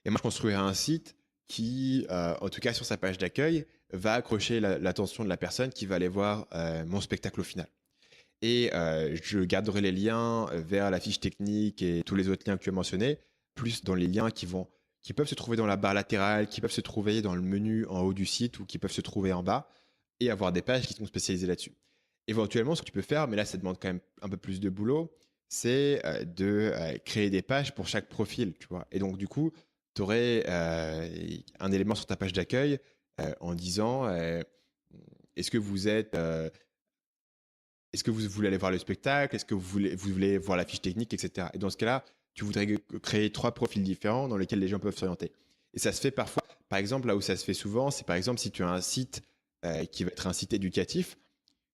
Et moi, je construirai un site qui, en tout cas sur sa page d'accueil, va accrocher l'attention de la personne qui va aller voir mon spectacle au final. Et je garderai les liens vers la fiche technique et tous les autres liens que tu as mentionnés, plus dans les liens qui peuvent se trouver dans la barre latérale, qui peuvent se trouver dans le menu en haut du site ou qui peuvent se trouver en bas, et avoir des pages qui sont spécialisées là-dessus. Éventuellement, ce que tu peux faire, mais là, ça demande quand même un peu plus de boulot, c'est de créer des pages pour chaque profil, tu vois. Et donc, du coup, tu aurais un élément sur ta page d'accueil en disant est-ce que vous êtes est-ce que vous voulez aller voir le spectacle? Est-ce que vous voulez voir la fiche technique, etc. Et dans ce cas-là, tu voudrais créer 3 profils différents dans lesquels les gens peuvent s'orienter. Et ça se fait parfois, par exemple, là où ça se fait souvent, c'est par exemple si tu as un site qui va être un site éducatif,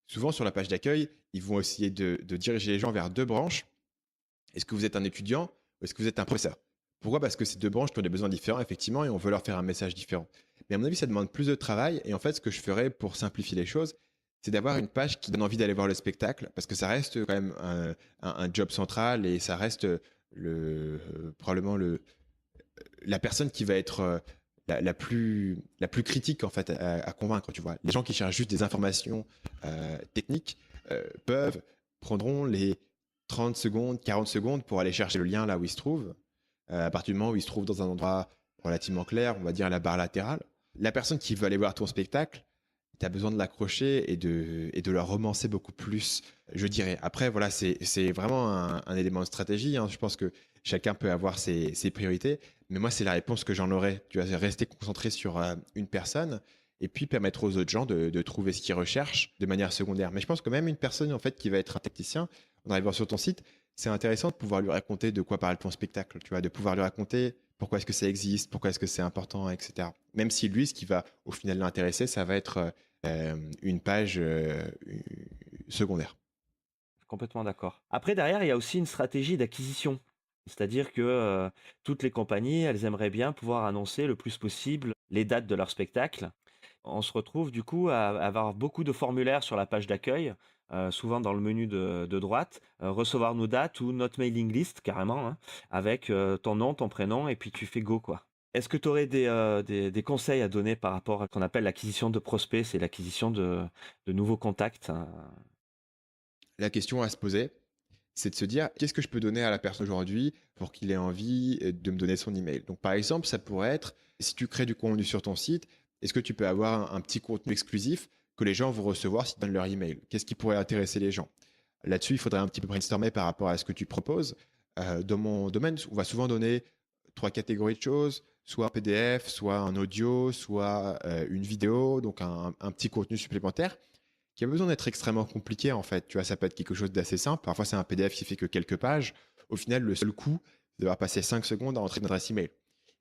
souvent sur la page d'accueil, ils vont essayer de diriger les gens vers 2 branches. Est-ce que vous êtes un étudiant ou est-ce que vous êtes un professeur? Pourquoi? Parce que ces 2 branches ont des besoins différents, effectivement, et on veut leur faire un message différent. Mais à mon avis, ça demande plus de travail. Et en fait, ce que je ferais pour simplifier les choses, c'est d'avoir une page qui donne envie d'aller voir le spectacle, parce que ça reste quand même un job central et ça reste probablement la personne qui va être la plus critique en fait à convaincre, tu vois. Les gens qui cherchent juste des informations techniques prendront les 30 secondes, 40 secondes pour aller chercher le lien là où il se trouve, à partir du moment où il se trouve dans un endroit relativement clair, on va dire à la barre latérale. La personne qui veut aller voir ton spectacle, tu as besoin de l'accrocher et de la romancer beaucoup plus, je dirais. Après, voilà, c'est vraiment un élément de stratégie, hein. Je pense que chacun peut avoir ses priorités, mais moi, c'est la réponse que j'en aurais. Tu vas rester concentré sur une personne et puis permettre aux autres gens de trouver ce qu'ils recherchent de manière secondaire. Mais je pense que même une personne en fait qui va être un technicien, en arrivant sur ton site, c'est intéressant de pouvoir lui raconter de quoi parle ton spectacle, tu vois, de pouvoir lui raconter pourquoi est-ce que ça existe, pourquoi est-ce que c'est important, etc. Même si lui, ce qui va au final l'intéresser, ça va être une page secondaire. Complètement d'accord. Après, derrière, il y a aussi une stratégie d'acquisition. C'est-à-dire que toutes les compagnies, elles aimeraient bien pouvoir annoncer le plus possible les dates de leur spectacle. On se retrouve du coup à avoir beaucoup de formulaires sur la page d'accueil, souvent dans le menu de droite, recevoir nos dates ou notre mailing list carrément, hein, avec ton nom, ton prénom, et puis tu fais go quoi. Est-ce que tu aurais des conseils à donner par rapport à ce qu'on appelle l'acquisition de prospects, c'est l'acquisition de nouveaux contacts, hein. La question à se poser, c'est de se dire qu'est-ce que je peux donner à la personne aujourd'hui pour qu'il ait envie de me donner son email. Donc par exemple, ça pourrait être, si tu crées du contenu sur ton site, est-ce que tu peux avoir un petit contenu exclusif que les gens vont recevoir s'ils donnent leur email? Qu'est-ce qui pourrait intéresser les gens? Là-dessus, il faudrait un petit peu brainstormer par rapport à ce que tu proposes. Dans mon domaine, on va souvent donner trois catégories de choses, soit un PDF, soit un audio, soit une vidéo, donc un petit contenu supplémentaire qui a besoin d'être extrêmement compliqué en fait. Tu vois, ça peut être quelque chose d'assez simple. Parfois, c'est un PDF qui fait que quelques pages. Au final, le seul coût, c'est d'avoir passé 5 secondes à entrer une adresse email.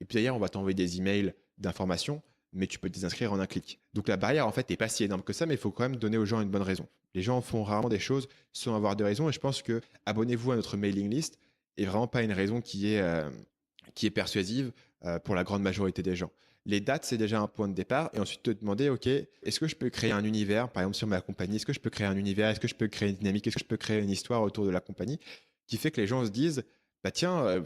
Et puis d'ailleurs, on va t'envoyer des emails d'information, mais tu peux te désinscrire en un clic. Donc la barrière en fait n'est pas si énorme que ça, mais il faut quand même donner aux gens une bonne raison. Les gens font rarement des choses sans avoir de raison, et je pense que abonnez-vous à notre mailing list est vraiment pas une raison qui est persuasive pour la grande majorité des gens. Les dates, c'est déjà un point de départ. Et ensuite, te demander, OK, est-ce que je peux créer un univers, par exemple sur ma compagnie, est-ce que je peux créer un univers, est-ce que je peux créer une dynamique, est-ce que je peux créer une histoire autour de la compagnie qui fait que les gens se disent, bah tiens,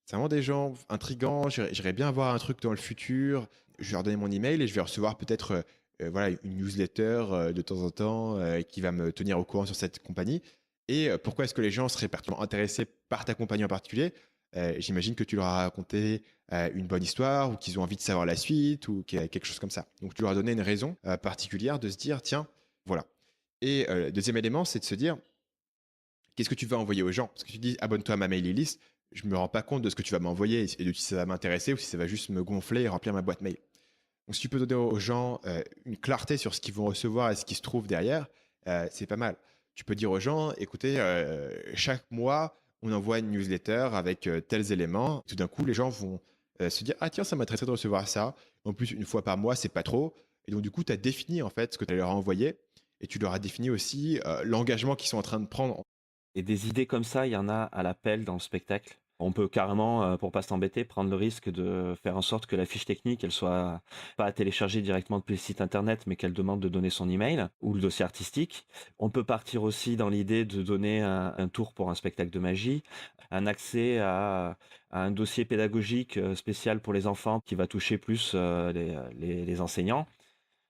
c'est vraiment des gens intrigants, j'irais bien avoir un truc dans le futur, je vais leur donner mon email et je vais recevoir peut-être voilà, une newsletter de temps en temps qui va me tenir au courant sur cette compagnie. Et pourquoi est-ce que les gens seraient particulièrement intéressés par ta compagnie en particulier? J'imagine que tu leur as raconté une bonne histoire ou qu'ils ont envie de savoir la suite ou quelque chose comme ça. Donc tu leur as donné une raison particulière de se dire tiens, voilà. Et le deuxième élément, c'est de se dire qu'est-ce que tu vas envoyer aux gens? Parce que tu dis abonne-toi à ma mailing list, je me rends pas compte de ce que tu vas m'envoyer et de si ça va m'intéresser ou si ça va juste me gonfler et remplir ma boîte mail. Donc si tu peux donner aux gens une clarté sur ce qu'ils vont recevoir et ce qui se trouve derrière, c'est pas mal. Tu peux dire aux gens, écoutez, chaque mois, on envoie une newsletter avec tels éléments. Tout d'un coup, les gens vont se dire, ah tiens, ça m'intéresserait de recevoir ça. En plus, une fois par mois, c'est pas trop. Et donc, du coup, tu as défini en fait ce que tu leur as envoyé et tu leur as défini aussi l'engagement qu'ils sont en train de prendre. Et des idées comme ça, il y en a à l'appel dans le spectacle. On peut carrément, pour pas s'embêter, prendre le risque de faire en sorte que la fiche technique, elle soit pas à télécharger directement depuis le site internet, mais qu'elle demande de donner son email ou le dossier artistique. On peut partir aussi dans l'idée de donner un tour pour un spectacle de magie, un accès à un dossier pédagogique spécial pour les enfants qui va toucher plus les enseignants.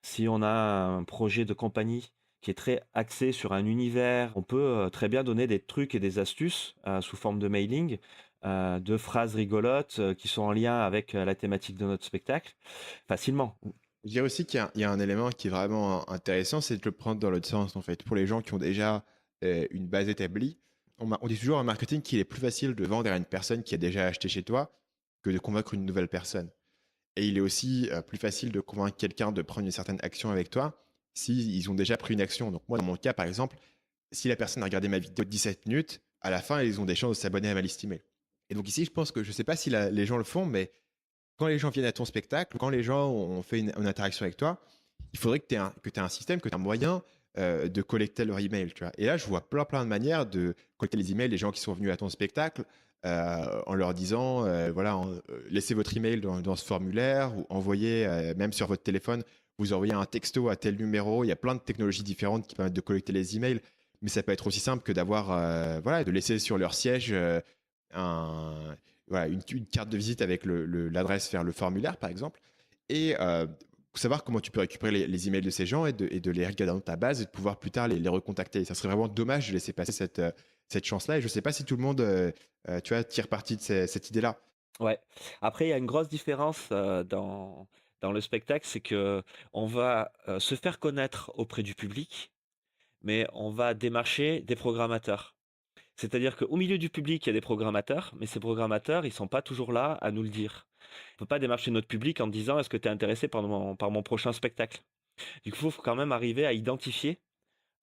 Si on a un projet de compagnie qui est très axé sur un univers, on peut très bien donner des trucs et des astuces sous forme de mailing, de phrases rigolotes qui sont en lien avec la thématique de notre spectacle, facilement. Je dirais aussi qu'il y a un élément qui est vraiment intéressant, c'est de le prendre dans l'autre sens en fait. Pour les gens qui ont déjà une base établie, on dit toujours en marketing qu'il est plus facile de vendre à une personne qui a déjà acheté chez toi que de convaincre une nouvelle personne. Et il est aussi plus facile de convaincre quelqu'un de prendre une certaine action avec toi s'ils ont déjà pris une action. Donc moi, dans mon cas, par exemple, si la personne a regardé ma vidéo de 17 minutes, à la fin, ils ont des chances de s'abonner à ma liste email. Et donc ici, je pense que je ne sais pas si les gens le font, mais quand les gens viennent à ton spectacle, quand les gens ont fait une interaction avec toi, il faudrait que tu aies un système, que tu aies un moyen de collecter leur email. Tu vois. Et là, je vois plein de manières de collecter les emails des gens qui sont venus à ton spectacle en leur disant voilà, laissez votre email dans ce formulaire ou envoyez, même sur votre téléphone, vous envoyez un texto à tel numéro. Il y a plein de technologies différentes qui permettent de collecter les emails. Mais ça peut être aussi simple que d'avoir, voilà, de laisser sur leur siège un, voilà, une carte de visite avec l'adresse vers le formulaire, par exemple. Et savoir comment tu peux récupérer les emails de ces gens et de les regarder dans ta base et de pouvoir plus tard les recontacter. Ça serait vraiment dommage de laisser passer cette chance-là. Et je ne sais pas si tout le monde tu vois, tire parti de cette idée-là. Ouais. Après, il y a une grosse différence dans le spectacle, c'est que on va se faire connaître auprès du public, mais on va démarcher des programmateurs. C'est-à-dire qu'au milieu du public, il y a des programmateurs, mais ces programmateurs, ils sont pas toujours là à nous le dire. On peut pas démarcher notre public en disant est-ce que tu es intéressé par mon prochain spectacle. Du coup, il faut quand même arriver à identifier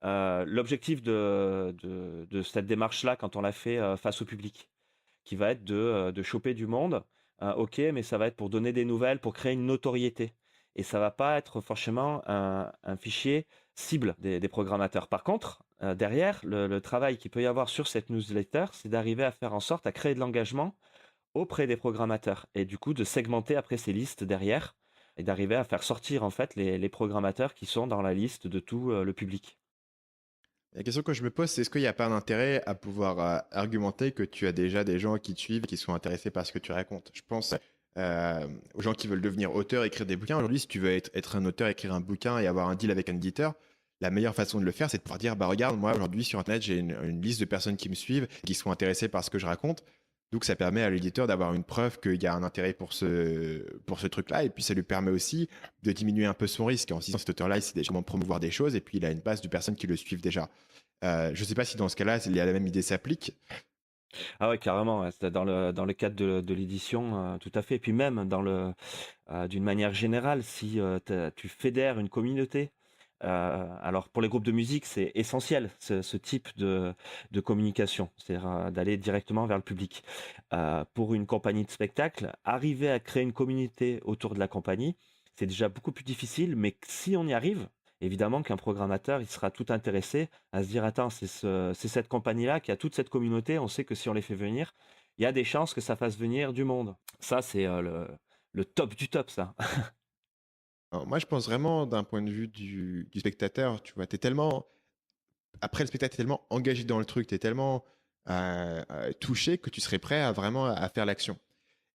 l'objectif de cette démarche-là, quand on l'a fait face au public, qui va être de choper du monde, ok, mais ça va être pour donner des nouvelles, pour créer une notoriété. Et ça va pas être forcément un fichier cible des programmateurs. Par contre, derrière, le travail qu'il peut y avoir sur cette newsletter, c'est d'arriver à faire en sorte à créer de l'engagement auprès des programmateurs et du coup de segmenter après ces listes derrière et d'arriver à faire sortir en fait les programmateurs qui sont dans la liste de tout le public. La question que je me pose, c'est est-ce qu'il n'y a pas d'intérêt à pouvoir argumenter que tu as déjà des gens qui te suivent, qui sont intéressés par ce que tu racontes? Je pense aux gens qui veulent devenir auteurs, écrire des bouquins. Aujourd'hui, si tu veux être un auteur, écrire un bouquin et avoir un deal avec un éditeur, la meilleure façon de le faire, c'est de pouvoir dire, bah regarde, moi aujourd'hui sur Internet, j'ai une liste de personnes qui me suivent, qui sont intéressées par ce que je raconte. Donc ça permet à l'éditeur d'avoir une preuve qu'il y a un intérêt pour ce truc-là. Et puis ça lui permet aussi de diminuer un peu son risque en se disant, cet auteur-là, il sait déjà comment promouvoir des choses et puis il a une base de personnes qui le suivent déjà. Je ne sais pas si dans ce cas-là, la même idée s'applique. Ah ouais, carrément, ouais, c'est dans le cadre de l'édition, tout à fait. Et puis même d'une manière générale, si tu fédères une communauté, alors pour les groupes de musique, c'est essentiel, ce type de communication, c'est-à-dire d'aller directement vers le public. Pour une compagnie de spectacle, arriver à créer une communauté autour de la compagnie, c'est déjà beaucoup plus difficile, mais si on y arrive, évidemment qu'un programmateur, il sera tout intéressé à se dire, attends, c'est cette compagnie-là qui a toute cette communauté, on sait que si on les fait venir, il y a des chances que ça fasse venir du monde. Ça, c'est le top du top, ça. Alors, moi, je pense vraiment d'un point de vue du spectateur, tu vois, après le spectacle, t'es tellement engagé dans le truc, t'es tellement touché que tu serais prêt à vraiment à faire l'action.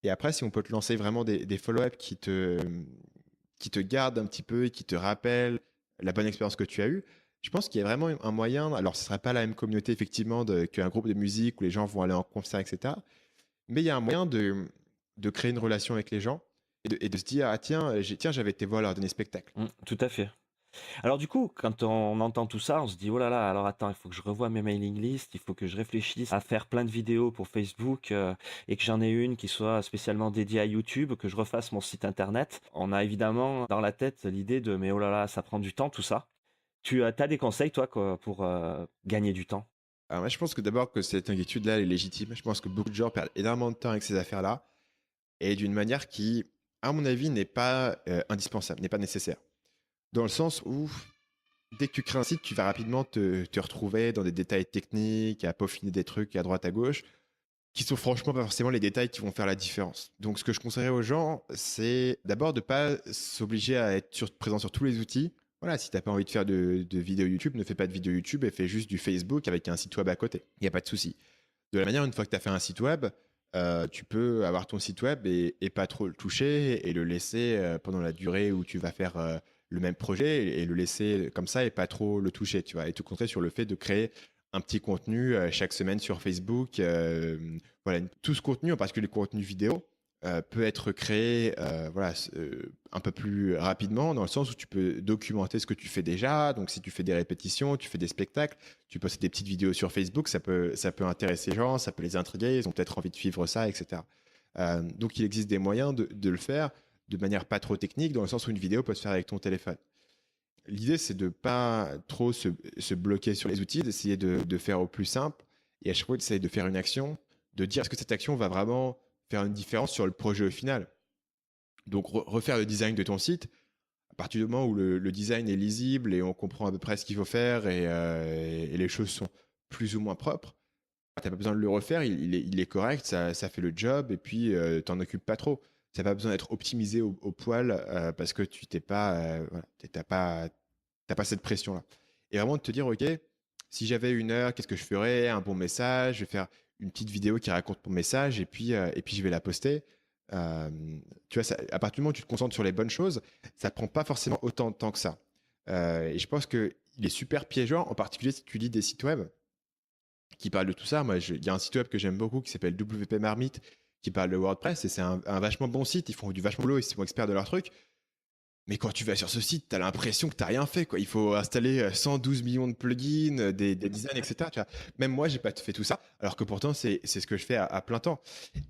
Et après, si on peut te lancer vraiment des follow-up qui te gardent un petit peu et qui te rappellent la bonne expérience que tu as eue, je pense qu'il y a vraiment un moyen, alors ce ne sera pas la même communauté effectivement qu'un groupe de musique où les gens vont aller en concert, etc. Mais il y a un moyen de créer une relation avec les gens et de se dire, ah tiens, j'avais été voir leur dernier spectacle. Tout à fait. Alors du coup, quand on entend tout ça, on se dit: «Oh là là, alors attends, il faut que je revoie mes mailing lists, il faut que je réfléchisse à faire plein de vidéos pour Facebook, et que j'en ai une qui soit spécialement dédiée à YouTube, que je refasse mon site internet». On a évidemment dans la tête l'idée de: «Mais oh là là, ça prend du temps tout ça». Tu as des conseils toi quoi pour, gagner du temps? Alors moi, je pense que d'abord que cette inquiétude-là elle est légitime. Je pense que beaucoup de gens perdent énormément de temps avec ces affaires-là et d'une manière qui, à mon avis, n'est pas indispensable, n'est pas nécessaire. Dans le sens où, dès que tu crées un site, tu vas rapidement te retrouver dans des détails techniques, à peaufiner des trucs à droite, à gauche, qui sont franchement pas forcément les détails qui vont faire la différence. Donc, ce que je conseillerais aux gens, c'est d'abord de ne pas s'obliger à être présent sur tous les outils. Voilà, si tu n'as pas envie de faire de vidéos YouTube, ne fais pas de vidéo YouTube et fais juste du Facebook avec un site web à côté. Il n'y a pas de souci. De la manière, une fois que tu as fait un site web, tu peux avoir ton site web et pas trop le toucher et le laisser pendant la durée où tu vas faire le même projet et le laisser comme ça et pas trop le toucher, tu vois, et te concentrer sur le fait de créer un petit contenu chaque semaine sur Facebook. Voilà, tout ce contenu, en particulier le contenu vidéo, peut être créé voilà, un peu plus rapidement dans le sens où tu peux documenter ce que tu fais déjà. Donc, si tu fais des répétitions, tu fais des spectacles, tu postes des petites vidéos sur Facebook, ça peut intéresser les gens, ça peut les intriguer, ils ont peut-être envie de suivre ça, etc. Donc, il existe des moyens de le faire de manière pas trop technique, dans le sens où une vidéo peut se faire avec ton téléphone. L'idée, c'est de pas trop se bloquer sur les outils, d'essayer de faire au plus simple et à chaque fois d'essayer de faire une action, de dire est-ce que cette action va vraiment faire une différence sur le projet au final. Donc refaire le design de ton site, à partir du moment où le design est lisible et on comprend à peu près ce qu'il faut faire et les choses sont plus ou moins propres, tu n'as pas besoin de le refaire, il est correct, ça fait le job et puis t'en occupes pas trop. Ça n'a pas besoin d'être optimisé au poil parce que tu t'es pas, voilà, t'as pas cette pression-là. Et vraiment de te dire, ok, si j'avais une heure, qu'est-ce que je ferais? Un bon message, je vais faire une petite vidéo qui raconte mon message et puis je vais la poster. Euh, tu vois, à partir du moment où tu te concentres sur les bonnes choses, ça prend pas forcément autant de temps que ça. Et je pense qu'il est super piégeant, en particulier si tu lis des sites web qui parlent de tout ça. Moi, il y a un site web que j'aime beaucoup qui s'appelle WP Marmite qui parle de WordPress et c'est un vachement bon site. Ils font du vachement boulot, ils sont experts de leur truc. Mais quand tu vas sur ce site, tu as l'impression que tu n'as rien fait, quoi. Il faut installer 112 millions de plugins, des designs, etc. Tu vois. Même moi, j'ai pas fait tout ça, alors que pourtant, c'est ce que je fais à plein temps.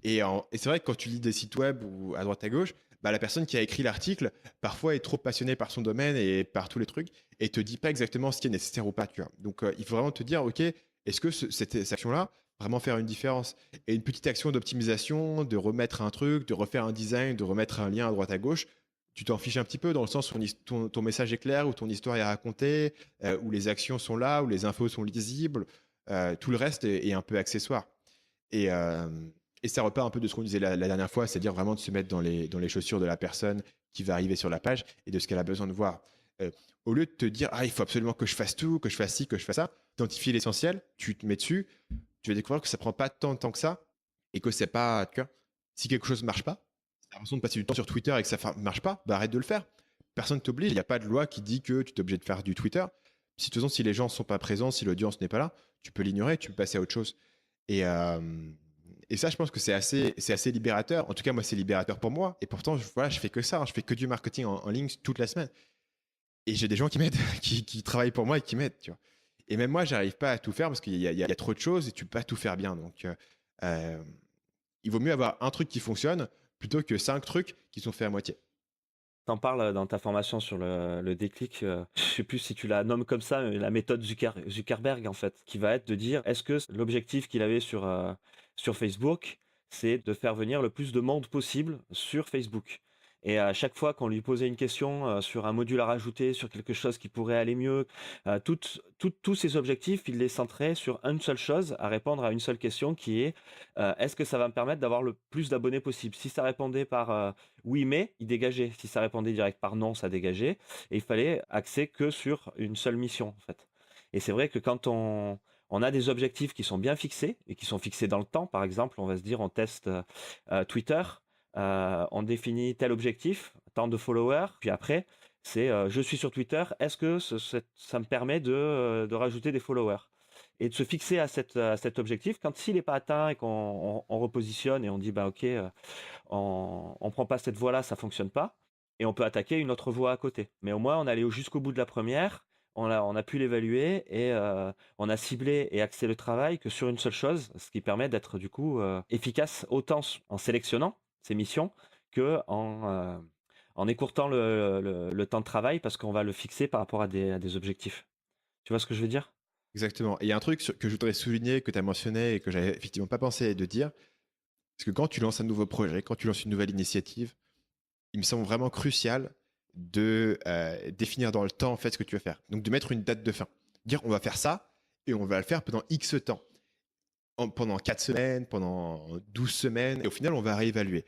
Et c'est vrai que quand tu lis des sites web ou à droite à gauche, bah, la personne qui a écrit l'article, parfois est trop passionnée par son domaine et par tous les trucs, et te dit pas exactement ce qui est nécessaire ou pas, tu vois. Donc, il faut vraiment te dire, OK, est-ce que cette action-là, vraiment faire une différence? Et une petite action d'optimisation, de remettre un truc, de refaire un design, de remettre un lien à droite à gauche, tu t'en fiches un petit peu dans le sens où ton message est clair, où ton histoire est racontée, où les actions sont là, où les infos sont lisibles. Tout le reste est un peu accessoire. Et, euh, et ça repart un peu de ce qu'on disait la dernière fois, c'est-à-dire vraiment de se mettre dans les chaussures de la personne qui va arriver sur la page et de ce qu'elle a besoin de voir. Euh, Au lieu de te dire, ah, il faut absolument que je fasse tout, que je fasse ci, que je fasse ça, identifie l'essentiel, tu te mets dessus, tu vas découvrir que ça prend pas tant de temps que ça et que c'est pas, tu vois, si quelque chose marche pas, si t'as l'impression de passer du temps sur Twitter et que ça marche pas, bah arrête de le faire. Personne t'oblige, il n'y a pas de loi qui dit que tu es obligé de faire du Twitter. Si, de toute façon, si les gens sont pas présents, si l'audience n'est pas là, tu peux l'ignorer, tu peux passer à autre chose. Et, euh, et ça, je pense que c'est assez libérateur. En tout cas, moi, c'est libérateur pour moi. Et pourtant, voilà, je fais que ça, hein. Je fais que du marketing en ligne toute la semaine. Et j'ai des gens qui m'aident, qui travaillent pour moi et qui m'aident, tu vois. Et même moi, j'arrive pas à tout faire parce qu'il y a trop de choses et tu peux pas tout faire bien. Donc, euh, il vaut mieux avoir un truc qui fonctionne plutôt que 5 trucs qui sont faits à moitié. T'en parles dans ta formation sur le déclic, je sais plus si tu la nommes comme ça, mais la méthode Zuckerberg en fait, qui va être de dire est-ce que l'objectif qu'il avait sur Facebook, c'est de faire venir le plus de monde possible sur Facebook. Et à chaque fois qu'on lui posait une question sur un module à rajouter, sur quelque chose qui pourrait aller mieux, tous ces objectifs, il les centrait sur une seule chose, à répondre à une seule question qui est est-ce que ça va me permettre d'avoir le plus d'abonnés possible? Si ça répondait par oui, mais il dégageait. Si ça répondait direct par non, ça dégageait. Et il fallait axer que sur une seule mission, en fait. Et c'est vrai que quand on a des objectifs qui sont bien fixés et qui sont fixés dans le temps, par exemple, on va se dire, on teste Twitter, on définit tel objectif, tant de followers, puis après, c'est je suis sur Twitter, est-ce que ça me permet de rajouter des followers? Et de se fixer à cet objectif, quand s'il n'est pas atteint et qu'on repositionne et on dit, bah ok, on prend pas cette voie-là, ça fonctionne pas, et on peut attaquer une autre voie à côté. Mais au moins, on est allé jusqu'au bout de la première, on a pu l'évaluer et on a ciblé et axé le travail que sur une seule chose, ce qui permet d'être du coup efficace autant en sélectionnant ces missions que en écourtant le temps de travail parce qu'on va le fixer par rapport à des objectifs. Tu vois ce que je veux dire? Exactement. Et il y a un truc que je voudrais souligner, que tu as mentionné et que j'avais effectivement pas pensé de dire, parce que quand tu lances un nouveau projet, quand tu lances une nouvelle initiative, il me semble vraiment crucial de définir dans le temps en fait ce que tu veux faire. Donc de mettre une date de fin. Dire on va faire ça et on va le faire pendant X temps. Pendant 4 semaines, pendant 12 semaines, et au final on va réévaluer.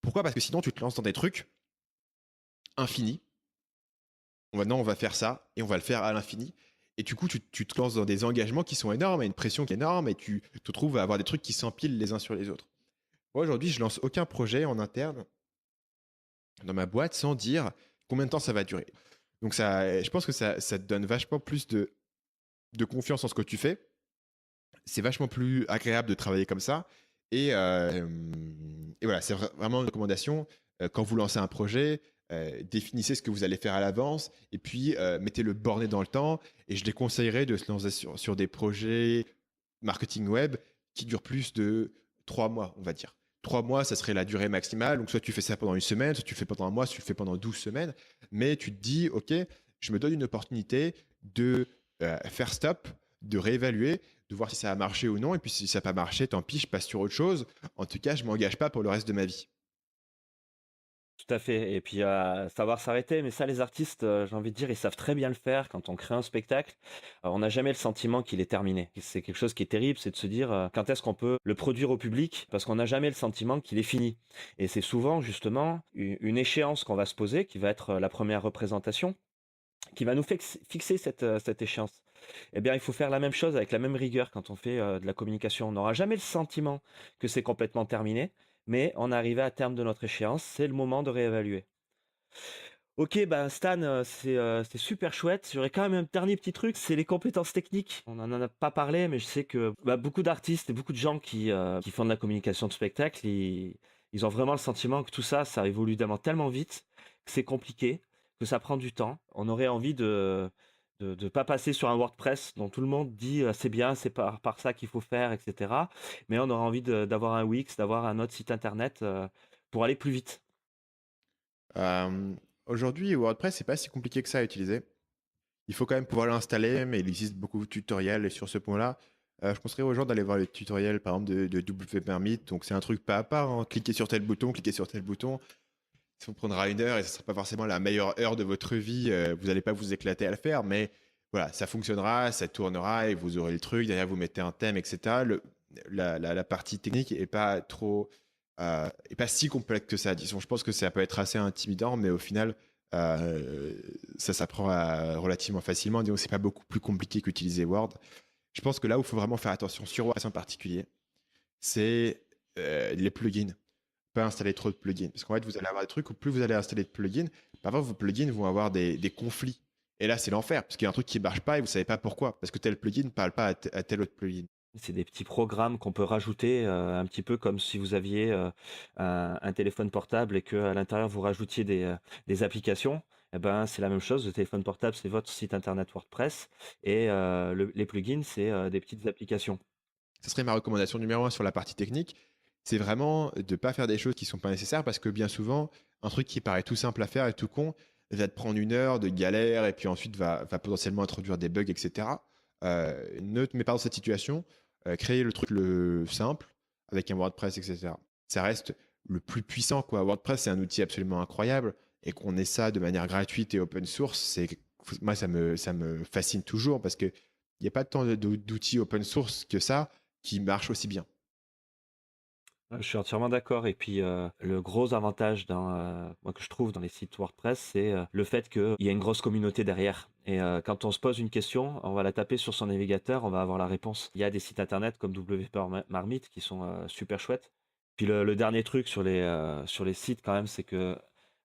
Pourquoi? Parce que sinon tu te lances dans des trucs infinis. On va faire ça et on va le faire à l'infini. Et du coup, tu te lances dans des engagements qui sont énormes et une pression qui est énorme et tu te trouves à avoir des trucs qui s'empilent les uns sur les autres. Moi, aujourd'hui, je lance aucun projet en interne dans ma boîte sans dire combien de temps ça va durer. Donc, je pense que ça te donne vachement plus de confiance en ce que tu fais. C'est vachement plus agréable de travailler comme ça. Et voilà, c'est vraiment une recommandation. Quand vous lancez un projet, définissez ce que vous allez faire à l'avance et puis mettez-le borné dans le temps. Et je déconseillerais de se lancer sur des projets marketing web qui durent plus de 3 mois, on va dire. 3 mois, ça serait la durée maximale. Donc, soit tu fais ça pendant une semaine, soit tu fais pendant un mois, soit tu le fais pendant 12 semaines. Mais tu te dis, OK, je me donne une opportunité de faire stop, de réévaluer, de voir si ça a marché ou non. Et puis, si ça n'a pas marché, tant pis, je passe sur autre chose. En tout cas, je ne m'engage pas pour le reste de ma vie. Tout à fait. Et puis, savoir s'arrêter. Mais ça, les artistes, j'ai envie de dire, ils savent très bien le faire quand on crée un spectacle. On n'a jamais le sentiment qu'il est terminé. C'est quelque chose qui est terrible, c'est de se dire quand est-ce qu'on peut le produire au public, parce qu'on n'a jamais le sentiment qu'il est fini. Et c'est souvent, justement, une échéance qu'on va se poser, qui va être la première représentation, qui va nous fixer cette échéance. Eh bien, il faut faire la même chose avec la même rigueur quand on fait de la communication. On n'aura jamais le sentiment que c'est complètement terminé, mais on est arrivé à terme de notre échéance, c'est le moment de réévaluer. Ok, ben Stan, c'est super chouette. J'aurais quand même un dernier petit truc, c'est les compétences techniques. On n'en a pas parlé, mais je sais que beaucoup d'artistes et beaucoup de gens qui font de la communication de spectacle, ils ont vraiment le sentiment que tout ça, ça évolue tellement vite, que c'est compliqué, que ça prend du temps. On aurait envie de pas passer sur un WordPress dont tout le monde dit c'est bien, c'est par ça qu'il faut faire, etc. Mais on aurait envie d'avoir un Wix, d'avoir un autre site internet pour aller plus vite. Euh, Aujourd'hui, WordPress, c'est pas si compliqué que ça à utiliser. Il faut quand même pouvoir l'installer, mais il existe beaucoup de tutoriels sur ce point-là. Je conseillerais aux gens d'aller voir les tutoriels, par exemple, de WPermit. Donc, c'est un truc pas à part, hein. Cliquez sur tel bouton, cliquez sur tel bouton. Ça vous prendra une heure et ce ne sera pas forcément la meilleure heure de votre vie. Vous n'allez pas vous éclater à le faire, mais voilà, ça fonctionnera, ça tournera et vous aurez le truc. Derrière, vous mettez un thème, etc. La partie technique n'est pas est pas si complexe que ça. Disons, je pense que ça peut être assez intimidant, mais au final, ça s'apprend relativement facilement. Disons, c'est pas beaucoup plus compliqué qu'utiliser Word. Je pense que là où il faut vraiment faire attention sur WordPress en particulier, c'est les plugins. Pas installer trop de plugins. Parce qu'en fait, vous allez avoir des trucs où plus vous allez installer de plugins, parfois vos plugins vont avoir des conflits. Et là, c'est l'enfer, parce qu'il y a un truc qui ne marche pas et vous ne savez pas pourquoi. Parce que tel plugin ne parle pas à tel autre plugin. C'est des petits programmes qu'on peut rajouter, un petit peu comme si vous aviez, un téléphone portable et qu'à l'intérieur vous rajoutiez des applications. Et ben, c'est la même chose. Le téléphone portable, c'est votre site internet WordPress et les plugins, c'est, des petites applications. Ce serait ma recommandation numéro un sur la partie technique. C'est vraiment de ne pas faire des choses qui ne sont pas nécessaires parce que bien souvent, un truc qui paraît tout simple à faire et tout con va te prendre une heure de galère et puis ensuite va potentiellement introduire des bugs, etc. Ne te mets pas dans cette situation. Créer le truc le simple avec un WordPress, etc. Ça reste le plus puissant, quoi. WordPress, c'est un outil absolument incroyable et qu'on ait ça de manière gratuite et open source, moi, ça me fascine toujours parce que il n'y a pas tant d'outils open source que ça qui marchent aussi bien. Je suis entièrement d'accord et puis, le gros avantage moi que je trouve dans les sites WordPress, c'est, le fait qu'il y a une grosse communauté derrière et quand on se pose une question, on va la taper sur son navigateur, on va avoir la réponse. Il y a des sites internet comme Marmite qui sont, super chouettes. Puis le dernier truc sur les sites quand même, c'est que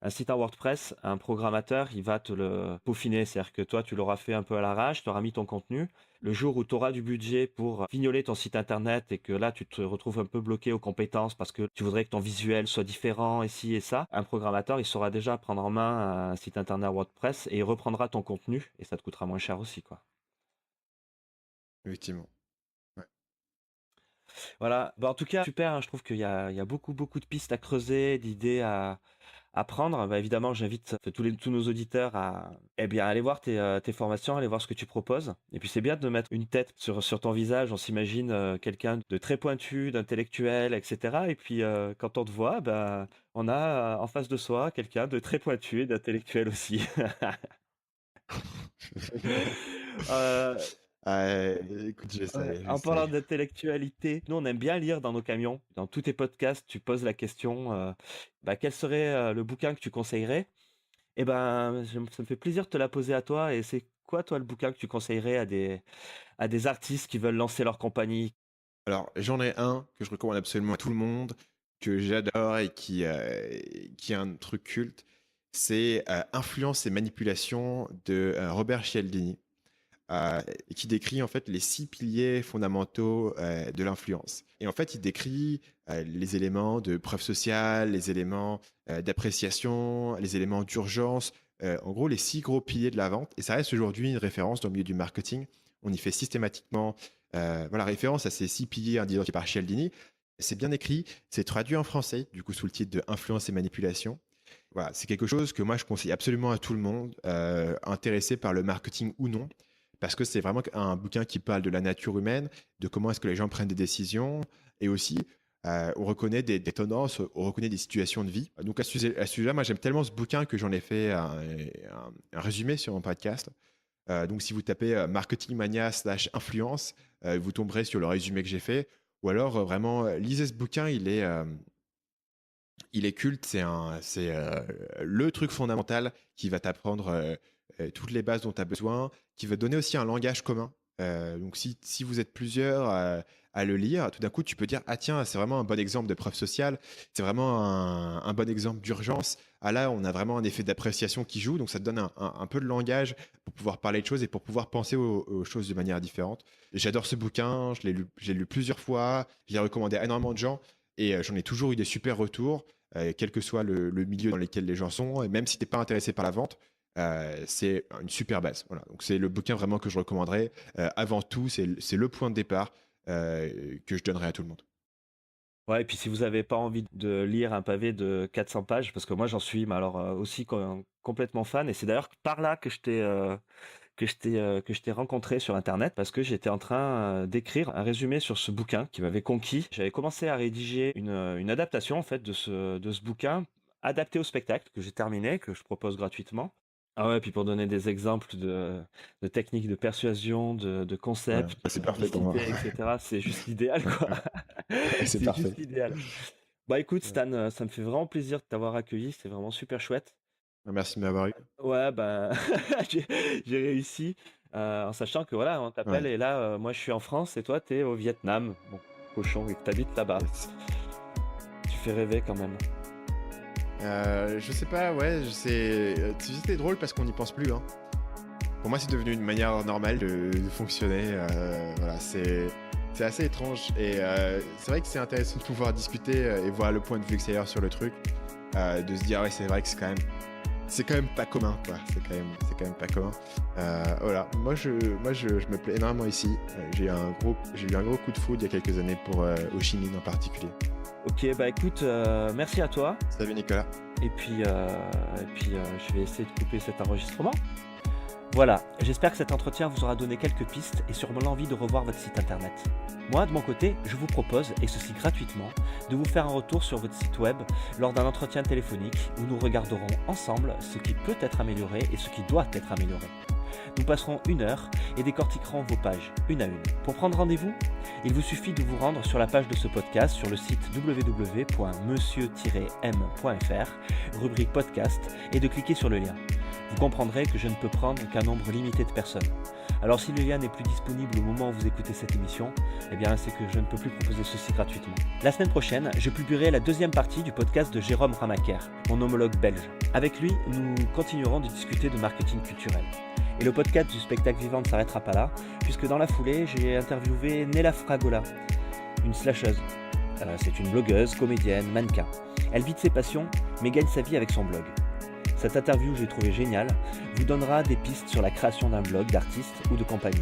un site en WordPress, un programmateur, il va te le peaufiner. C'est-à-dire que toi, tu l'auras fait un peu à l'arrache, tu auras mis ton contenu. Le jour où tu auras du budget pour fignoler ton site internet et que là, tu te retrouves un peu bloqué aux compétences parce que tu voudrais que ton visuel soit différent ici et ça, un programmateur, il saura déjà prendre en main un site internet WordPress et il reprendra ton contenu et ça te coûtera moins cher aussi, quoi. Effectivement. Ouais. Voilà. Bah, en tout cas, super, hein. Je trouve qu'il y a beaucoup, beaucoup de pistes à creuser, d'idées à prendre. Bah, évidemment, j'invite tous nos auditeurs à, eh bien, aller voir tes formations, aller voir ce que tu proposes. Et puis, c'est bien de mettre une tête sur ton visage. On s'imagine quelqu'un de très pointu, d'intellectuel, etc. Et puis, quand on te voit, ben, on a en face de soi quelqu'un de très pointu et d'intellectuel aussi. Euh, Écoute, Ouais, en parlant j'essaye. d'intellectualité, nous on aime bien lire dans nos camions. Dans tous tes podcasts, tu poses la question, bah, quel serait le bouquin que tu conseillerais? Eh ben, ça me fait plaisir de te la poser à toi. Et c'est quoi, toi, le bouquin que tu conseillerais à des artistes qui veulent lancer leur compagnie? Alors, j'en ai un que je recommande absolument à tout le monde, que j'adore et qui est un truc culte. C'est Influence et manipulation de Robert Cialdini, qui décrit en fait les 6 piliers fondamentaux de l'influence. Et en fait, il décrit les éléments de preuve sociale, les éléments d'appréciation, les éléments d'urgence, en gros les 6 gros piliers de la vente. Et ça reste aujourd'hui une référence dans le milieu du marketing. On y fait systématiquement voilà, référence à ces 6 piliers identifiés par Cialdini. C'est bien écrit, c'est traduit en français, du coup sous le titre de Influence et manipulation. Voilà, c'est quelque chose que moi je conseille absolument à tout le monde, intéressé par le marketing ou non, parce que c'est vraiment un bouquin qui parle de la nature humaine, de comment est-ce que les gens prennent des décisions, et aussi on reconnaît des tendances, on reconnaît des situations de vie. Donc à ce sujet-là, moi j'aime tellement ce bouquin que j'en ai fait un résumé sur mon podcast. Donc si vous tapez Marketing Mania / influence, vous tomberez sur le résumé que j'ai fait. Ou alors vraiment, lisez ce bouquin, il est culte, c'est le truc fondamental qui va t'apprendre toutes les bases dont tu as besoin, qui va donner aussi un langage commun. Donc si vous êtes plusieurs à le lire, tout d'un coup tu peux dire ah tiens c'est vraiment un bon exemple de preuve sociale, c'est vraiment un bon exemple d'urgence. Ah là on a vraiment un effet d'appréciation qui joue, donc ça te donne un peu de langage pour pouvoir parler de choses et pour pouvoir penser aux choses de manière différente. J'adore ce bouquin, j'ai lu plusieurs fois, je l'ai recommandé à énormément de gens et j'en ai toujours eu des super retours quel que soit le milieu dans lequel les gens sont, et même si tu n'es pas intéressé par la vente, c'est une super base. Voilà. Donc c'est le bouquin vraiment que je recommanderais. Avant tout, c'est le point de départ que je donnerais à tout le monde. Ouais, et puis si vous avez pas envie de lire un pavé de 400 pages, parce que moi j'en suis, mais alors aussi complètement fan, et c'est d'ailleurs par là que je t'ai rencontré sur Internet, parce que j'étais en train d'écrire un résumé sur ce bouquin qui m'avait conquis. J'avais commencé à rédiger une adaptation en fait de ce bouquin, adapté au spectacle, que j'ai terminé, que je propose gratuitement. Ah ouais, puis pour donner des exemples de techniques de persuasion, de Ouais, concepts, bah, c'est de parfait pour moi. publicité, etc. C'est juste l'idéal, quoi. Ouais, c'est C'est parfait. juste l'idéal. Bah écoute, Ouais. Stan, ça me fait vraiment plaisir de t'avoir accueilli. C'est vraiment super chouette. Merci de m'avoir eu. Ouais, ben, j'ai j'ai réussi, en sachant que voilà, on t'appelle Ouais. et là, moi je suis en France et toi t'es au Vietnam. Bon, cochon, et que tu là-bas. Yes. Tu fais rêver quand même. Je sais pas, ouais, c'était drôle parce qu'on n'y pense plus, hein. Pour moi, c'est devenu une manière normale de fonctionner. Voilà, c'est assez étrange. Et c'est vrai que c'est intéressant de pouvoir discuter et voir le point de vue extérieur sur le truc. De se dire, ouais, c'est vrai que c'est quand même pas commun, quoi. C'est quand même pas commun. Voilà, moi, je me plais énormément ici. J'ai eu un gros coup de foudre il y a quelques années pour Ho Chi Minh en particulier. Ok, bah écoute, merci à toi. Salut Nicolas. Et puis, je vais essayer de couper cet enregistrement. Voilà, j'espère que cet entretien vous aura donné quelques pistes et sûrement l'envie de revoir votre site internet. Moi, de mon côté, je vous propose, et ceci gratuitement, de vous faire un retour sur votre site web lors d'un entretien téléphonique où nous regarderons ensemble ce qui peut être amélioré et ce qui doit être amélioré. Nous passerons 1 heure et décortiquerons vos pages, une à une. Pour prendre rendez-vous, il vous suffit de vous rendre sur la page de ce podcast sur le site www.monsieur-m.fr, rubrique podcast, et de cliquer sur le lien. Vous comprendrez que je ne peux prendre qu'un nombre limité de personnes. Alors si le lien n'est plus disponible au moment où vous écoutez cette émission, eh bien c'est que je ne peux plus proposer ceci gratuitement. La semaine prochaine, je publierai la 2e partie du podcast de Jérôme Ramaker, mon homologue belge. Avec lui, nous continuerons de discuter de marketing culturel. Et le podcast du spectacle vivant ne s'arrêtera pas là, puisque dans la foulée, j'ai interviewé Nella Fragola, une slasheuse. C'est une blogueuse, comédienne, mannequin. Elle vit de ses passions, mais gagne sa vie avec son blog. Cette interview, je l'ai trouvée géniale, vous donnera des pistes sur la création d'un blog d'artiste ou de compagnie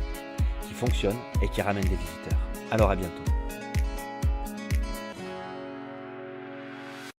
qui fonctionne et qui ramène des visiteurs. Alors à bientôt.